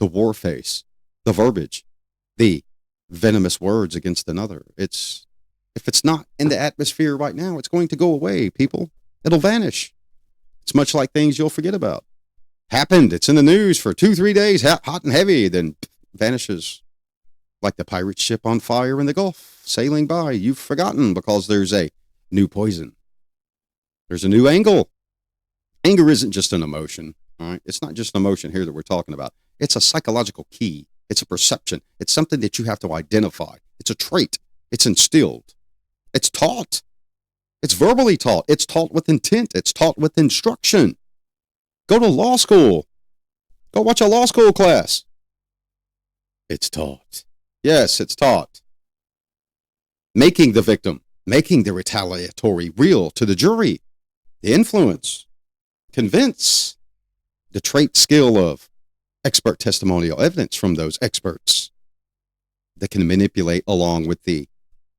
the war face, the verbiage, the venomous words against another. If it's not in the atmosphere right now, it's going to go away, people. It'll vanish. It's much like things you'll forget about. Happened. It's in the news for 2-3 days, hot and heavy, then vanishes like the pirate ship on fire in the Gulf, sailing by. You've forgotten because there's a new poison. There's a new angle. Anger isn't just an emotion, all right? It's not just an emotion here that we're talking about. It's a psychological key. It's a perception. It's something that you have to identify. It's a trait. It's instilled. It's taught. It's verbally taught. It's taught with intent. It's taught with instruction. Go to law school. Go watch a law school class. It's taught. Yes, it's taught. Making the victim, making the retaliatory real to the jury, the influence, convince, the trait skill of expert testimonial evidence from those experts that can manipulate along with the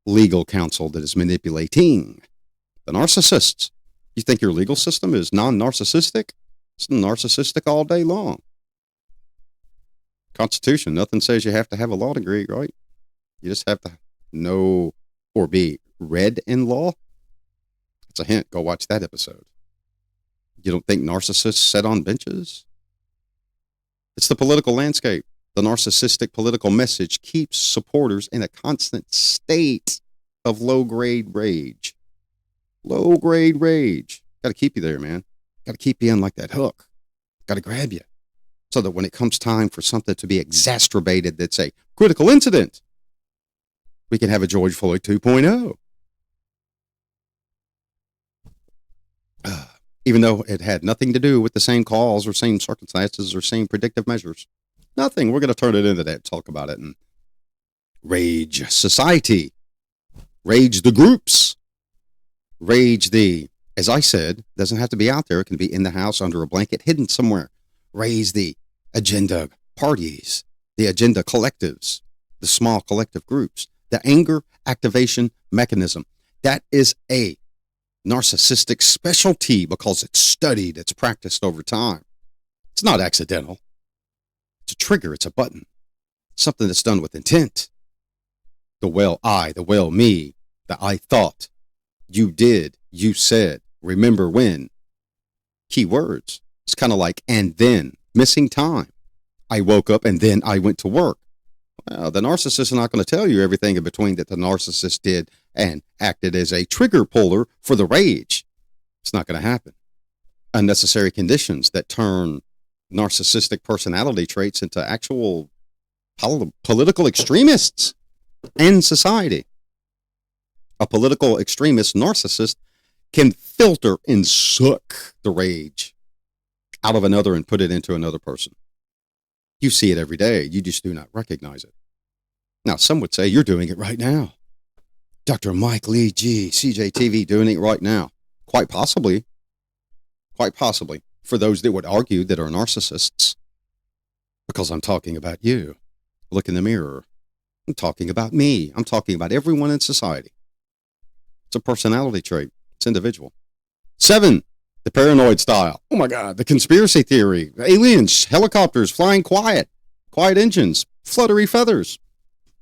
legal counsel that is manipulating the narcissists. You think your legal system is non-narcissistic? It's narcissistic all day long. Constitution, nothing says you have to have a law degree, right? You just have to know or be read in law. It's a hint. Go watch that episode. You don't think narcissists sit on benches? It's the political landscape. The narcissistic political message keeps supporters in a constant state of low-grade rage. Low-grade rage. Got to keep you there, man. Got to keep you in like that hook. Got to grab you. So that when it comes time for something to be exacerbated that's a critical incident, we can have a George Floyd 2.0. Even though it had nothing to do with the same cause or same circumstances or same predictive measures. Nothing. We're going to turn it into that, talk about it. And rage society. Rage the groups. Rage the, as I said, doesn't have to be out there. It can be in the house, under a blanket, hidden somewhere. Raise the agenda parties, the agenda collectives, the small collective groups, the anger activation mechanism. That is a narcissistic specialty because it's studied, it's practiced over time. It's not accidental. It's a trigger, it's a button. Something that's done with intent. The well I, the well me, the I thought, you did, you said, remember when. Key words. It's kind of like, and then, missing time. I woke up and then I went to work. Well, the narcissist is not going to tell you everything in between that the narcissist did and acted as a trigger puller for the rage. It's not going to happen. Unnecessary conditions that turn narcissistic personality traits into actual political extremists in society. A political extremist narcissist can filter and suck the rage out of another and put it into another person. You see it every day. You just do not recognize it. Now, some would say you're doing it right now. Dr. Mike Lee G, CJTV, doing it right now. Quite possibly. Quite possibly. For those that would argue that are narcissists. Because I'm talking about you. Look in the mirror. I'm talking about me. I'm talking about everyone in society. It's a personality trait. It's individual. 7, the paranoid style. Oh my God, the conspiracy theory. Aliens, helicopters flying quiet. Quiet engines, fluttery feathers.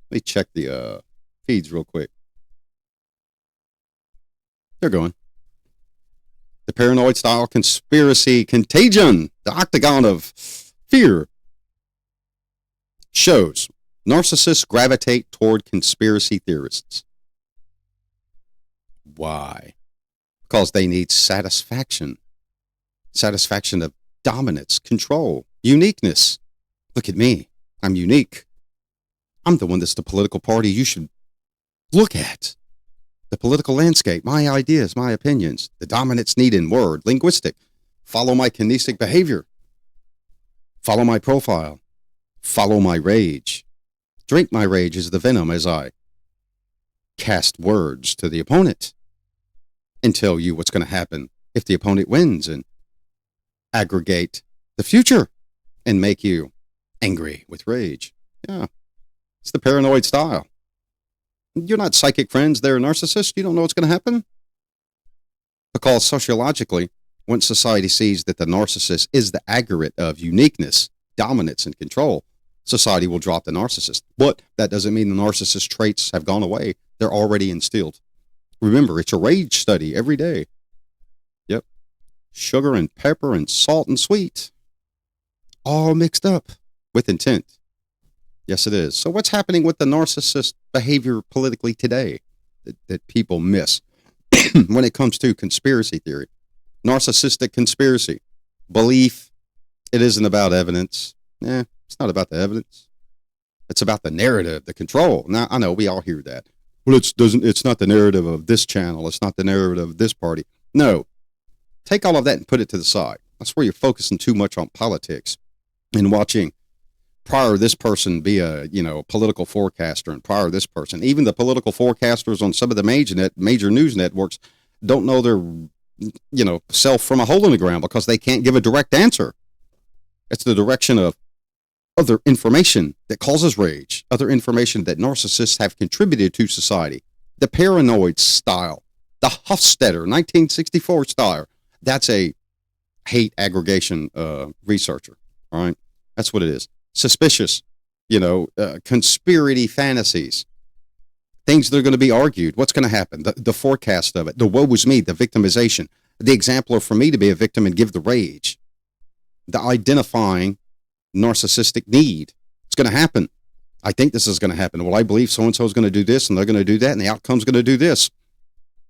Let me check the feeds real quick. They're going. The paranoid style conspiracy contagion. The octagon of fear. Shows narcissists gravitate toward conspiracy theorists. Why? Because they need satisfaction satisfaction of dominance, control, uniqueness. Look at me. I'm unique. I'm the one that's the political party you should look at. The political landscape, my ideas, my opinions, the dominance needed in word, linguistic. Follow my kinesthetic behavior. Follow my profile. Follow my rage. Drink my rage as the venom as I cast words to the opponent and tell you what's going to happen if the opponent wins, and aggregate the future and make you angry with rage. Yeah, it's the paranoid style. You're not psychic friends, they're a narcissist. You don't know what's going to happen. Because sociologically, once society sees that the narcissist is the aggregate of uniqueness, dominance, and control, society will drop the narcissist. But that doesn't mean the narcissist traits have gone away. They're already instilled. Remember, it's a rage study every day. Yep. Sugar and pepper and salt and sweet. All mixed up with intent. Yes, it is. So what's happening with the narcissist behavior politically today that people miss when it comes to conspiracy theory? Narcissistic conspiracy. Belief. It isn't about evidence. It's not about the evidence. It's about the narrative, the control. Now, I know we all hear that. Well, it's not the narrative of this channel. It's not the narrative of this party. No. Take all of that and put it to the side. That's where you're focusing too much on politics and watching prior this person be a political forecaster, and prior this person. Even the political forecasters on some of the major news networks don't know their self from a hole in the ground because they can't give a direct answer. It's the direction of other information that causes rage, other information that narcissists have contributed to society. The paranoid style, the Hofstadter 1964 style. That's a hate aggregation researcher. All right, that's what it is. Suspicious, conspiracy fantasies, things that are going to be argued. What's going to happen? The forecast of it. The woe was me, the victimization, the example for me to be a victim and give the rage, the identifying narcissistic need. It's going to happen. I think this is going to happen. Well, I believe so-and-so is going to do this and they're going to do that and the outcome's going to do this.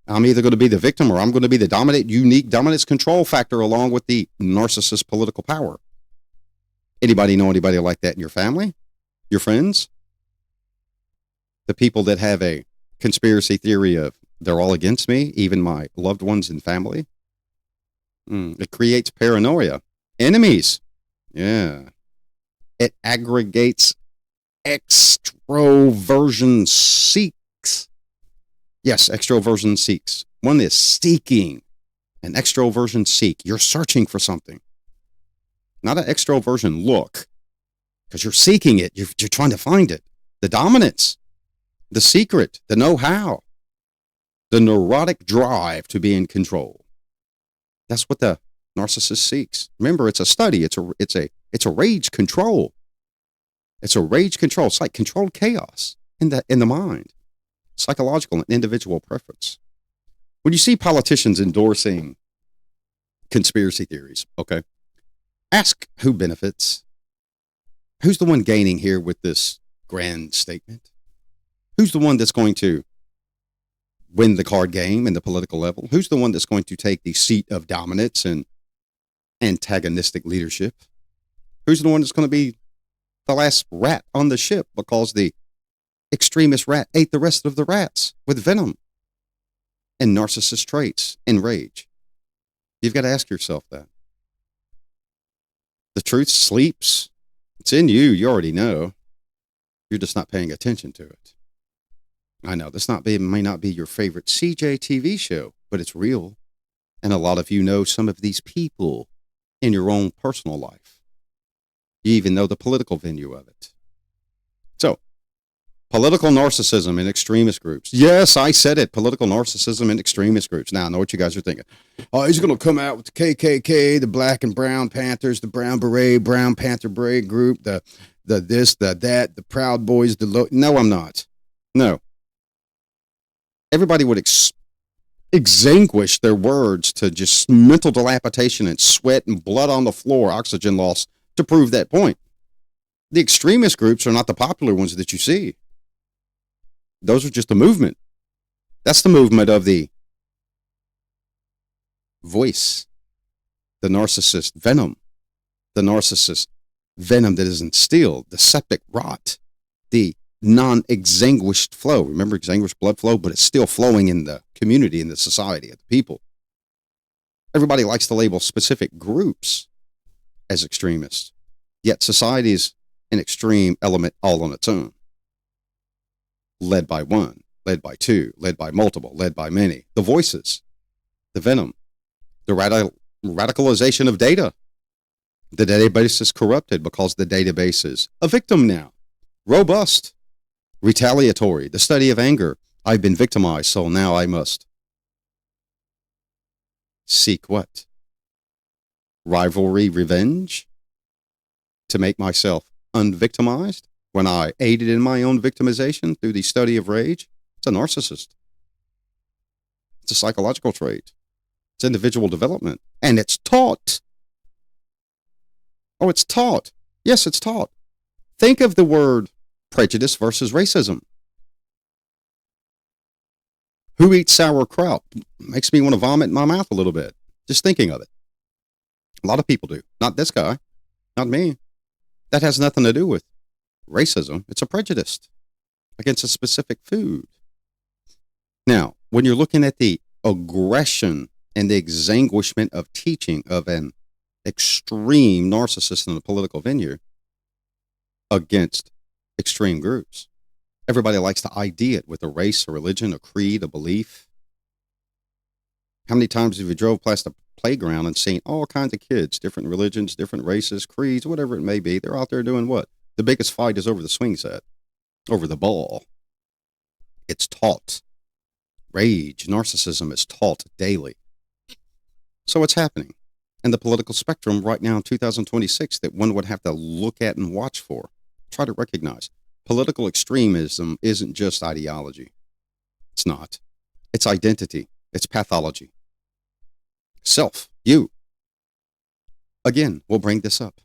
I'm either going to be the victim or I'm going to be the dominant, unique dominance control factor along with the narcissist political power. Anybody know anybody like that in your family? Your friends? The people that have a conspiracy theory of they're all against me, even my loved ones and family? It creates paranoia. Enemies. Yeah. It aggregates extroversion seeks. Yes, extroversion seeks. One is seeking. An extroversion seek. You're searching for something. Not an extroversion look. Because you're seeking it. You're trying to find it. The dominance. The secret. The know-how. The neurotic drive to be in control. That's what the narcissist seeks. Remember, it's a study. It's a rage control. It's a rage control. It's like controlled chaos in the mind. Psychological and individual preference. When you see politicians endorsing conspiracy theories, okay, ask who benefits. Who's the one gaining here with this grand statement? Who's the one that's going to win the card game in the political level? Who's the one that's going to take the seat of dominance and antagonistic leadership? Who's the one that's going to be the last rat on the ship because the extremist rat ate the rest of the rats with venom and narcissist traits and rage? You've got to ask yourself that. The truth sleeps. It's in you. You already know. You're just not paying attention to it. I know this may not be your favorite CJ TV show, but it's real. And a lot of you know some of these people in your own personal life. You even know the political venue of it. So, political narcissism in extremist groups. Yes, I said it. Political narcissism in extremist groups. Now, I know what you guys are thinking. Oh, he's going to come out with the KKK, the Black and Brown Panthers, the Brown Beret, Brown Panther Beret group, the this, the that, the Proud Boys, No, I'm not. No. Everybody would extinguish their words to just mental dilapidation and sweat and blood on the floor, oxygen loss, to prove that point. The extremist groups are not the popular ones that you see. Those are just a movement. That's the movement of the voice. the narcissist venom, the narcissist venom that is instilled, the septic rot, the non-extinguished flow. Remember extinguished blood flow, but it's still flowing in the community, in the society, of the people. Everybody likes to label specific groups as extremists, yet society is an extreme element all on its own. Led by one, led by two, led by multiple, led by many. The voices, the venom, the radicalization of data. The database is corrupted because the database is a victim now. Robust, retaliatory, the study of anger. I've been victimized, so now I must seek what? Rivalry, revenge? To make myself unvictimized when I aided in my own victimization through the study of rage? It's a narcissist. It's a psychological trait. It's individual development. And it's taught. Oh, it's taught. Yes, it's taught. Think of the word prejudice versus racism. Who eats sauerkraut? Makes me want to vomit in my mouth a little bit. Just thinking of it. A lot of people do. Not this guy. Not me. That has nothing to do with racism. It's a prejudice against a specific food. Now, when you're looking at the aggression and the extinguishment of teaching of an extreme narcissist in the political venue against extreme groups, everybody likes to ID it with a race, a religion, a creed, a belief. How many times have you drove past a playground and seen all kinds of kids, different religions, different races, creeds, whatever it may be? They're out there doing what? The biggest fight is over the swing set, over the ball. It's taught. Rage, narcissism is taught daily. So what's happening in the political spectrum right now in 2026 that one would have to look at and watch for? Try to recognize. Political extremism isn't just ideology. It's not. It's identity. It's pathology. Self, you. Again, we'll bring this up.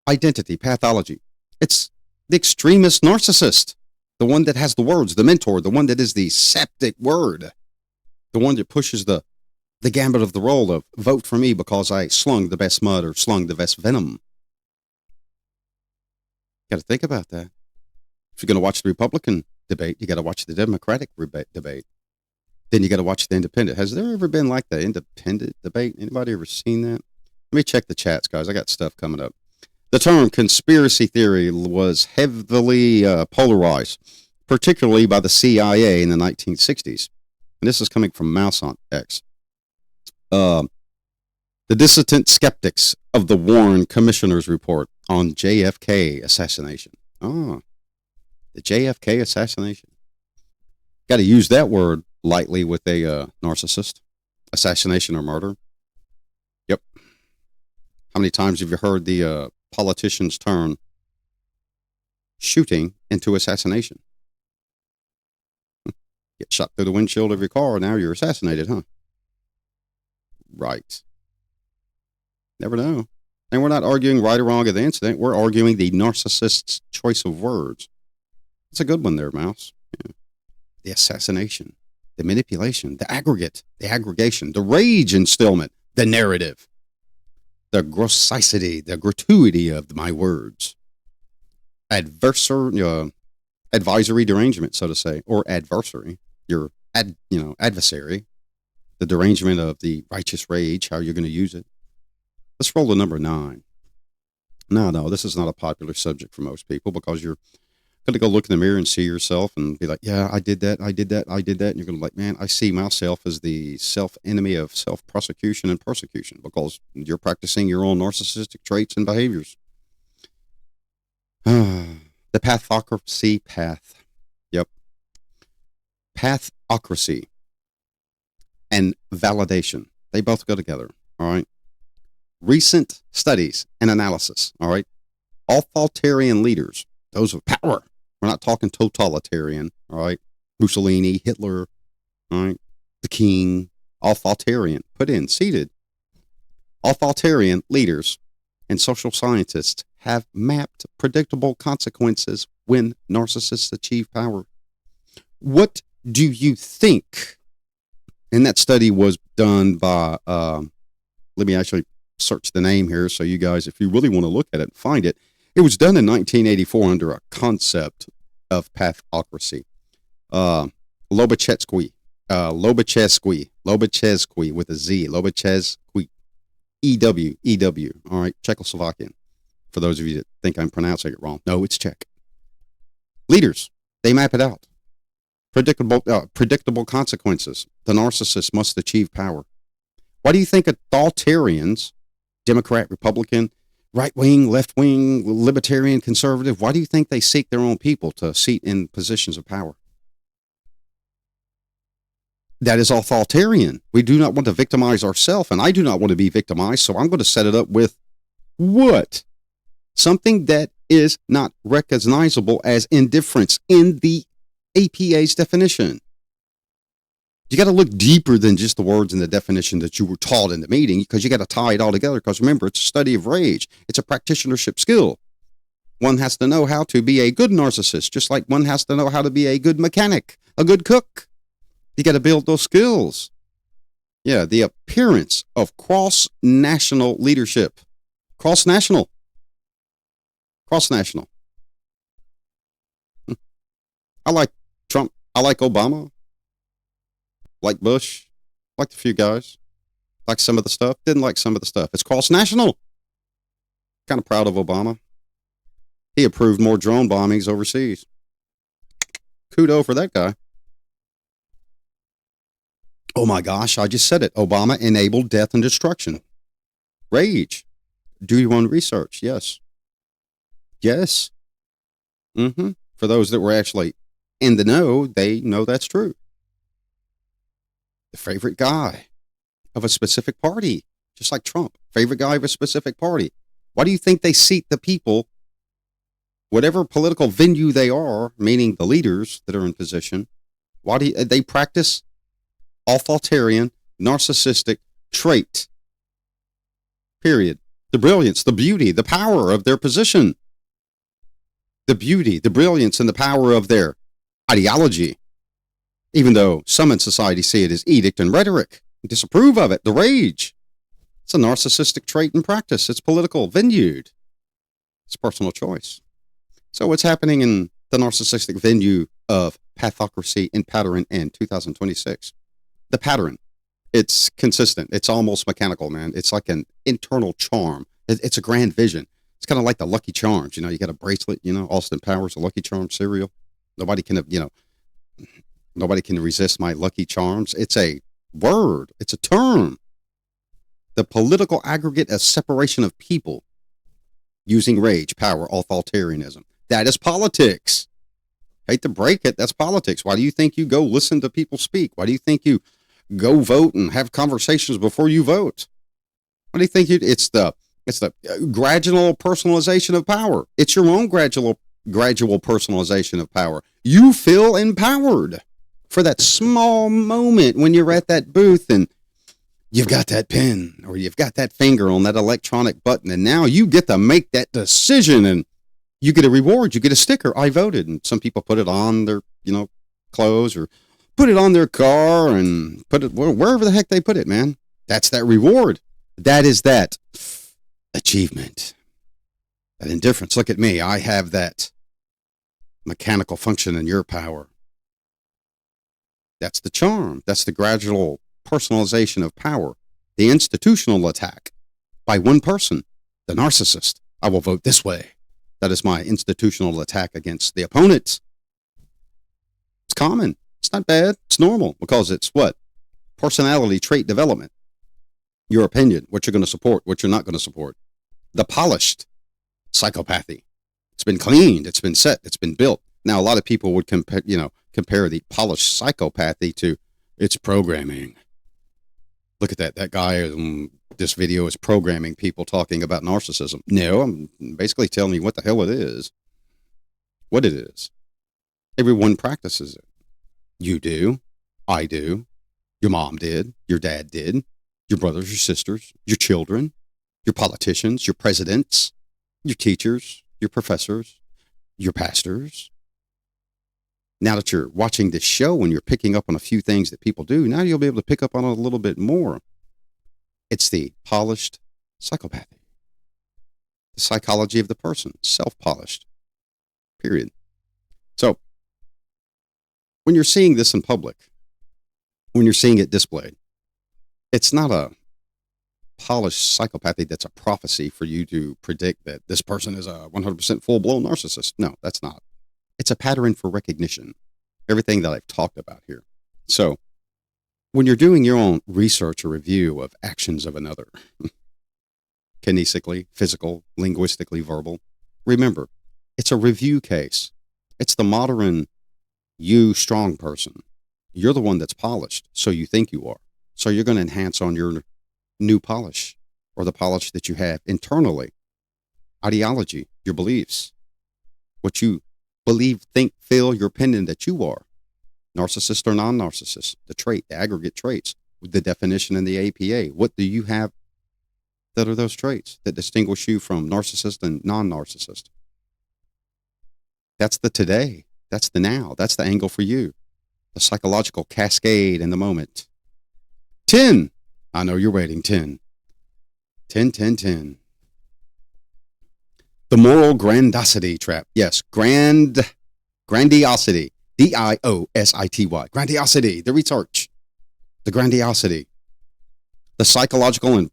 Identity, pathology. It's the extremist narcissist. The one that has the words, the mentor, the one that is the septic word. The one that pushes the gambit of the role of vote for me because I slung the best mud or slung the best venom. Got to think about that. If you're going to watch the Republican debate, you got to watch the Democratic debate. Then you got to watch the independent. Has there ever been like the independent debate? Anybody ever seen that? Let me check the chats, guys. I got stuff coming up. The term conspiracy theory was heavily polarized, particularly by the CIA in the 1960s. And this is coming from Mouse on X. The dissident skeptics of the Warren Commissioner's report on JFK assassination. Oh, the JFK assassination. Got to use that word lightly with a narcissist. Assassination or murder. Yep. How many times have you heard the politicians turn shooting into assassination? Get shot through the windshield of your car, now you're assassinated, huh? Right. Never know. And we're not arguing right or wrong of the incident. We're arguing the narcissist's choice of words. It's a good one there, Mouse. Yeah. The assassination, the manipulation, the aggregate, the aggregation, the rage instillment, the narrative, the grossicity, the gratuity of my words. Adversary derangement, so to say, or adversary, your adversary, the derangement of the righteous rage, how you're going to use it. Let's roll to number 9. No, this is not a popular subject for most people because you're going to go look in the mirror and see yourself and be like, yeah, I did that. And you're going to be like, man, I see myself as the self-enemy of self-prosecution and persecution because you're practicing your own narcissistic traits and behaviors. The pathocracy path. Yep. Pathocracy and validation. They both go together. All right. Recent studies and analysis. All right. Authoritarian leaders, those with power. We're not talking totalitarian. All right. Mussolini, Hitler. All right. The king. Authoritarian. Put in, seated. Authoritarian leaders and social scientists have mapped predictable consequences when narcissists achieve power. What do you think? And that study was done by Let me actually search the name here so you guys, if you really want to look at it, find it. It was done in 1984 under a concept of pathocracy. Lobaczewski with a Z, Lobaczewski, EW, all right, Czechoslovakian. For those of you that think I'm pronouncing it wrong, no, it's Czech. Leaders, they map it out. Predictable consequences. The narcissist must achieve power. Why do you think authoritarians, Democrat, Republican, right-wing, left-wing, libertarian, conservative, why do you think they seek their own people to seat in positions of power? That is authoritarian. We do not want to victimize ourselves, and I do not want to be victimized, so I'm going to set it up with what? Something that is not recognizable as indifference in the APA's definition. You got to look deeper than just the words in the definition that you were taught in the meeting, because you got to tie it all together, because remember, it's a study of rage. It's a practitionership skill. One has to know how to be a good narcissist, just like one has to know how to be a good mechanic, a good cook. You got to build those skills. Yeah, the appearance of cross-national leadership. Cross-national. Cross-national. I like Trump. I like Obama. Like Bush. Liked a few guys. Like some of the stuff. Didn't like some of the stuff. It's cross-national. Kind of proud of Obama. He approved more drone bombings overseas. Kudos for that guy. Oh my gosh, I just said it. Obama enabled death and destruction. Rage. Do your own research. Yes. Yes. For those that were actually in the know, they know that's true. The favorite guy of a specific party, just like Trump, favorite guy of a specific party. Why do you think they seat the people, whatever political venue they are, meaning the leaders that are in position? Why do they practice authoritarian, narcissistic trait? Period. The brilliance, the beauty, the power of their position. The beauty, the brilliance, and the power of their ideology. Even though some in society see it as edict and rhetoric, and disapprove of it, the rage. It's a narcissistic trait in practice. It's political, venued. It's personal choice. So what's happening in the narcissistic venue of pathocracy and pattern in 2026? The pattern. It's consistent. It's almost mechanical, man. It's like an internal charm. It's a grand vision. It's kind of like the Lucky Charms. You know, you got a bracelet, you know, Austin Powers, a Lucky Charms cereal. Nobody can, nobody can resist my Lucky Charms. It's a word. It's a term. The political aggregate of separation of people using rage, power, authoritarianism. That is politics. Hate to break it. That's politics. Why do you think you go listen to people speak? Why do you think you go vote and have conversations before you vote? Why do you think it's the gradual personalization of power? It's your own gradual personalization of power. You feel empowered for that small moment when you're at that booth and you've got that pen or you've got that finger on that electronic button, and now you get to make that decision and you get a reward. You get a sticker. I voted. And some people put it on their, clothes or put it on their car and put it wherever the heck they put it, man. That's that reward. That is that achievement. That indifference. Look at me. I have that mechanical function in your power. That's the charm. That's the gradual personalization of power. The institutional attack by one person, the narcissist. I will vote this way. That is my institutional attack against the opponent. It's common. It's not bad. It's normal because it's what? Personality trait development. Your opinion, what you're going to support, what you're not going to support. The polished psychopathy. It's been cleaned. It's been set. It's been built. Now, a lot of people would compare the polished psychopathy to its programming. Look at that. That guy in this video is programming people talking about narcissism. No, I'm basically telling you what the hell it is. What it is. Everyone practices it. You do. I do. Your mom did. Your dad did. Your brothers, your sisters, your children, your politicians, your presidents, your teachers, your professors, your pastors. Now that you're watching this show and you're picking up on a few things that people do, now you'll be able to pick up on it a little bit more. It's the polished psychopathy. The psychology of the person, self-polished, period. So, when you're seeing this in public, when you're seeing it displayed, it's not a polished psychopathy that's a prophecy for you to predict that this person is a 100% full-blown narcissist. No, that's not. It's a pattern for recognition. Everything that I've talked about here. So, when you're doing your own research or review of actions of another, kinesically, physical, linguistically, verbal, remember, it's a review case. It's the modern you strong person. You're the one that's polished, so you think you are. So you're going to enhance on your new polish, or the polish that you have internally. Ideology, your beliefs, what you believe, think, feel, your opinion that you are. Narcissist or non-narcissist, the trait, the aggregate traits, the definition in the APA. What do you have that are those traits that distinguish you from narcissist and non-narcissist? That's the today. That's the now. That's the angle for you. The psychological cascade in the moment. 10. I know you're waiting. 10. 10, 10, 10. The moral grandiosity trap. Yes, grandiosity. D-I-O-S-I-T-Y. Grandiosity. The research. The grandiosity. The psychological and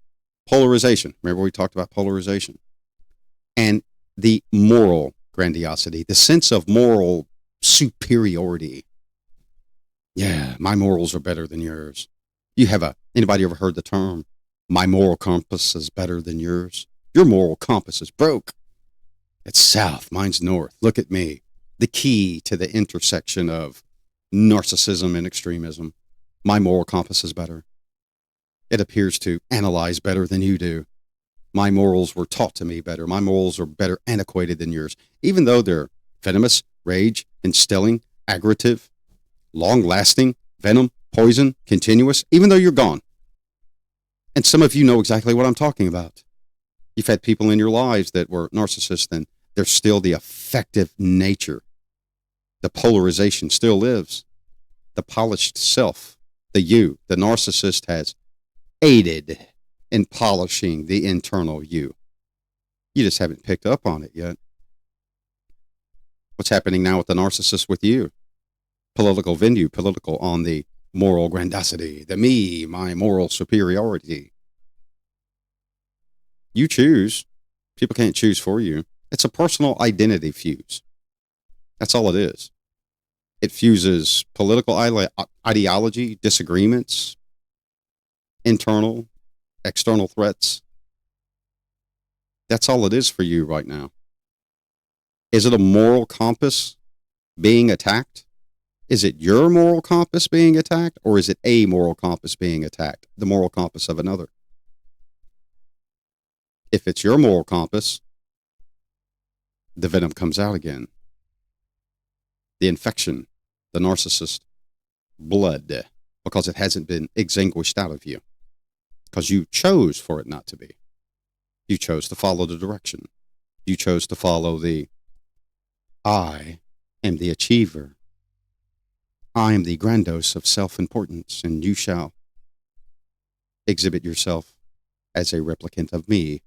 polarization. Remember we talked about polarization. And the moral grandiosity. The sense of moral superiority. Yeah, my morals are better than yours. Anybody ever heard the term, my moral compass is better than yours? Your moral compass is broke. It's south, mine's north. Look at me. The key to the intersection of narcissism and extremism. My moral compass is better. It appears to analyze better than you do. My morals were taught to me better. My morals are better antiquated than yours. Even though they're venomous, rage, instilling, aggravative, long-lasting, venom, poison, continuous, even though you're gone. And some of you know exactly what I'm talking about. You've had people in your lives that were narcissists, and there's still the affective nature. The polarization still lives. The polished self, the you, the narcissist has aided in polishing the internal you. You just haven't picked up on it yet. What's happening now with the narcissist with you? Political venue, political on the moral grandiosity, the me, my moral superiority. You choose. People can't choose for you. It's a personal identity fuse. That's all it is. It fuses political ideology, disagreements, internal, external threats. That's all it is for you right now. Is it a moral compass being attacked? Is it your moral compass being attacked, or is it a moral compass being attacked? The moral compass of another. If it's your moral compass, the venom comes out again. The infection, the narcissist blood, because it hasn't been extinguished out of you. Because you chose for it not to be. You chose to follow the direction. You chose to follow the I am the achiever. I am the grandos of self-importance, and you shall exhibit yourself as a replicant of me,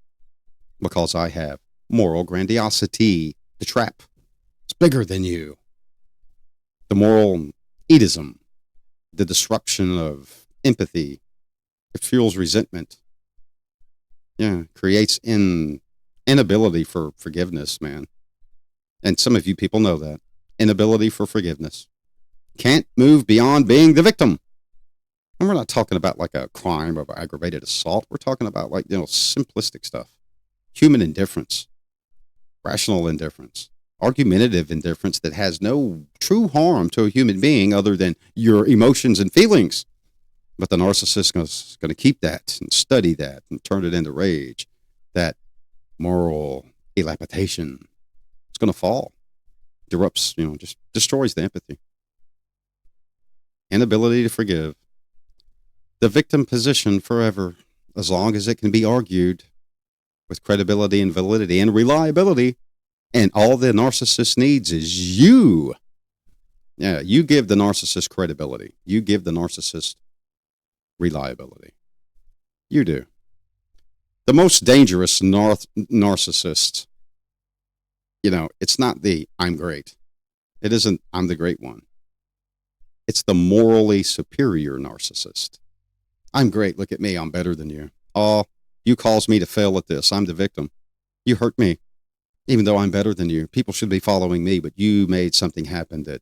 because I have moral grandiosity. The trap. It's bigger than you. The moral edism, the disruption of empathy. It fuels resentment. Yeah, creates inability for forgiveness, man. And some of you people know that. Inability for forgiveness. Can't move beyond being the victim. And we're not talking about like a crime of aggravated assault. We're talking about like, simplistic stuff. Human indifference. Rational indifference. Argumentative indifference that has no true harm to a human being other than your emotions and feelings. But the narcissist is going to keep that and study that and turn it into rage. That moral elapidation. It's going to fall. Erupts, just destroys the empathy. Inability to forgive. The victim position forever, as long as it can be argued with credibility and validity and reliability. And all the narcissist needs is you. Yeah, you give the narcissist credibility. You give the narcissist reliability. You do. The most dangerous narcissists, it's not the I'm great. It isn't I'm the great one. It's the morally superior narcissist. I'm great. Look at me. I'm better than you. Oh, you caused me to fail at this. I'm the victim. You hurt me, even though I'm better than you. People should be following me, but you made something happen that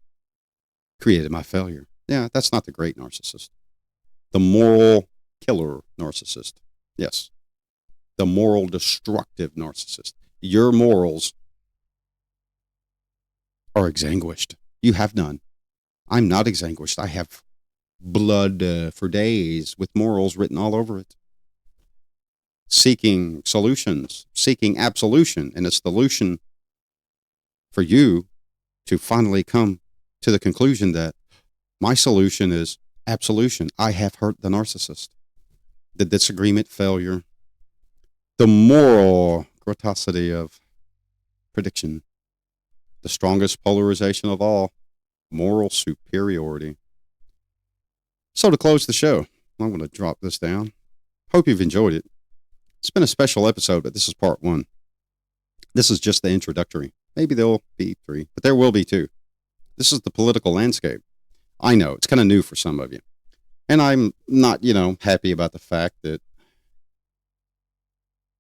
created my failure. Yeah, that's not the great narcissist. The moral killer narcissist. Yes. The moral destructive narcissist. Your morals are extinguished. You have none. I'm not extinguished. I have blood for days with morals written all over it. Seeking solutions, seeking absolution, and a solution for you to finally come to the conclusion that my solution is absolution. I have hurt the narcissist. The disagreement, failure, the moral gratuity of prediction, the strongest polarization of all, moral superiority. So to close the show, I'm going to drop this down. Hope you've enjoyed it. It's been a special episode, but this is part 1. This is just the introductory. Maybe there'll be 3, but there will be 2. This is the political landscape. I know, it's kind of new for some of you. And I'm not, happy about the fact that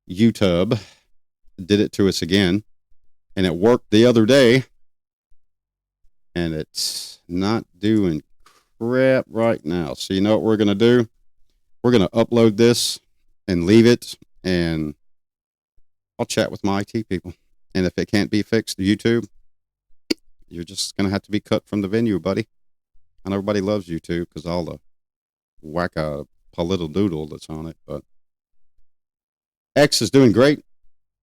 YouTube did it to us again. And it worked the other day. And it's not doing crap right now. So you know what we're going to do? We're going to upload this and leave it. And I'll chat with my IT people. And if it can't be fixed, YouTube, you're just going to have to be cut from the venue, buddy. And everybody loves YouTube because all the wacka political doodle that's on it. But X is doing great.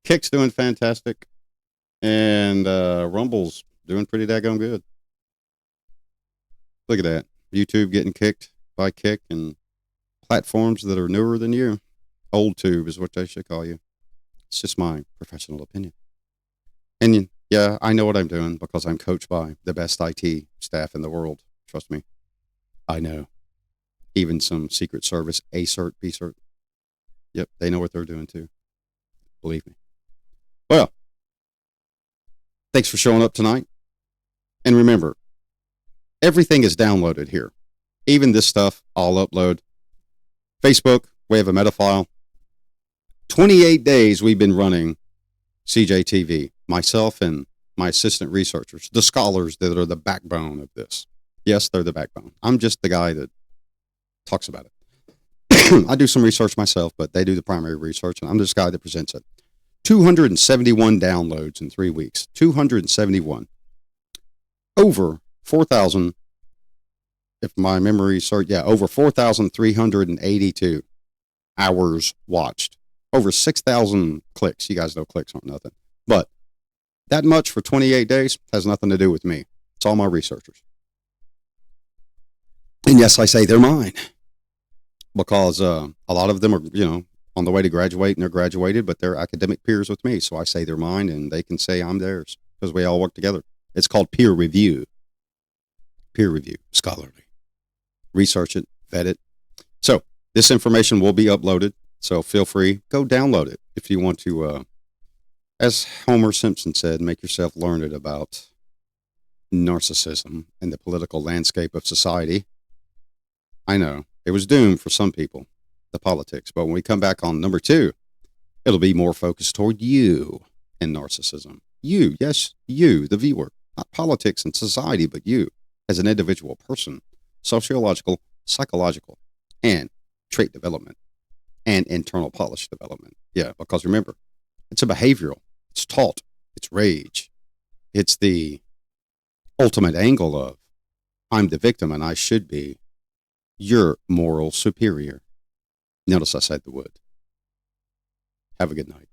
Kick's doing fantastic. And Rumble's doing pretty daggone good. Look at that. YouTube getting kicked by Kick and platforms that are newer than you. Old tube is what they should call you. It's just my professional opinion. And yeah, I know what I'm doing because I'm coached by the best IT staff in the world. Trust me. I know. Even some Secret Service A cert, B cert. Yep, they know what they're doing too. Believe me. Well, thanks for showing up tonight. And remember, everything is downloaded here. Even this stuff, I'll upload. Facebook, we have a meta file. 28 days we've been running CJTV. Myself and my assistant researchers, the scholars that are the backbone of this. Yes, they're the backbone. I'm just the guy that talks about it. I do some research myself, but they do the primary research, and I'm this guy that presents it. 271 downloads in 3 weeks. 271. Over 4,000, if my memory serves, over 4,382 hours watched. Over 6,000 clicks. You guys know clicks aren't nothing. But that much for 28 days has nothing to do with me. It's all my researchers. And yes, I say they're mine. Because a lot of them are, on the way to graduate, and they're graduated, but they're academic peers with me. So I say they're mine, and they can say I'm theirs because we all work together. It's called peer review. Peer review, scholarly. Research it, vet it. So this information will be uploaded. So feel free, go download it if you want to, as Homer Simpson said, make yourself learned about narcissism and the political landscape of society. I know, it was doomed for some people, the politics. But when we come back on number 2, it'll be more focused toward you and narcissism. You, yes, you, the viewer. Not politics and society, but you as an individual person. Sociological, psychological, and trait development. And internal polish development. Yeah, because remember, it's a behavioral. It's taught. It's rage. It's the ultimate angle of, I'm the victim and I should be your moral superior. Notice I said the would. Have a good night.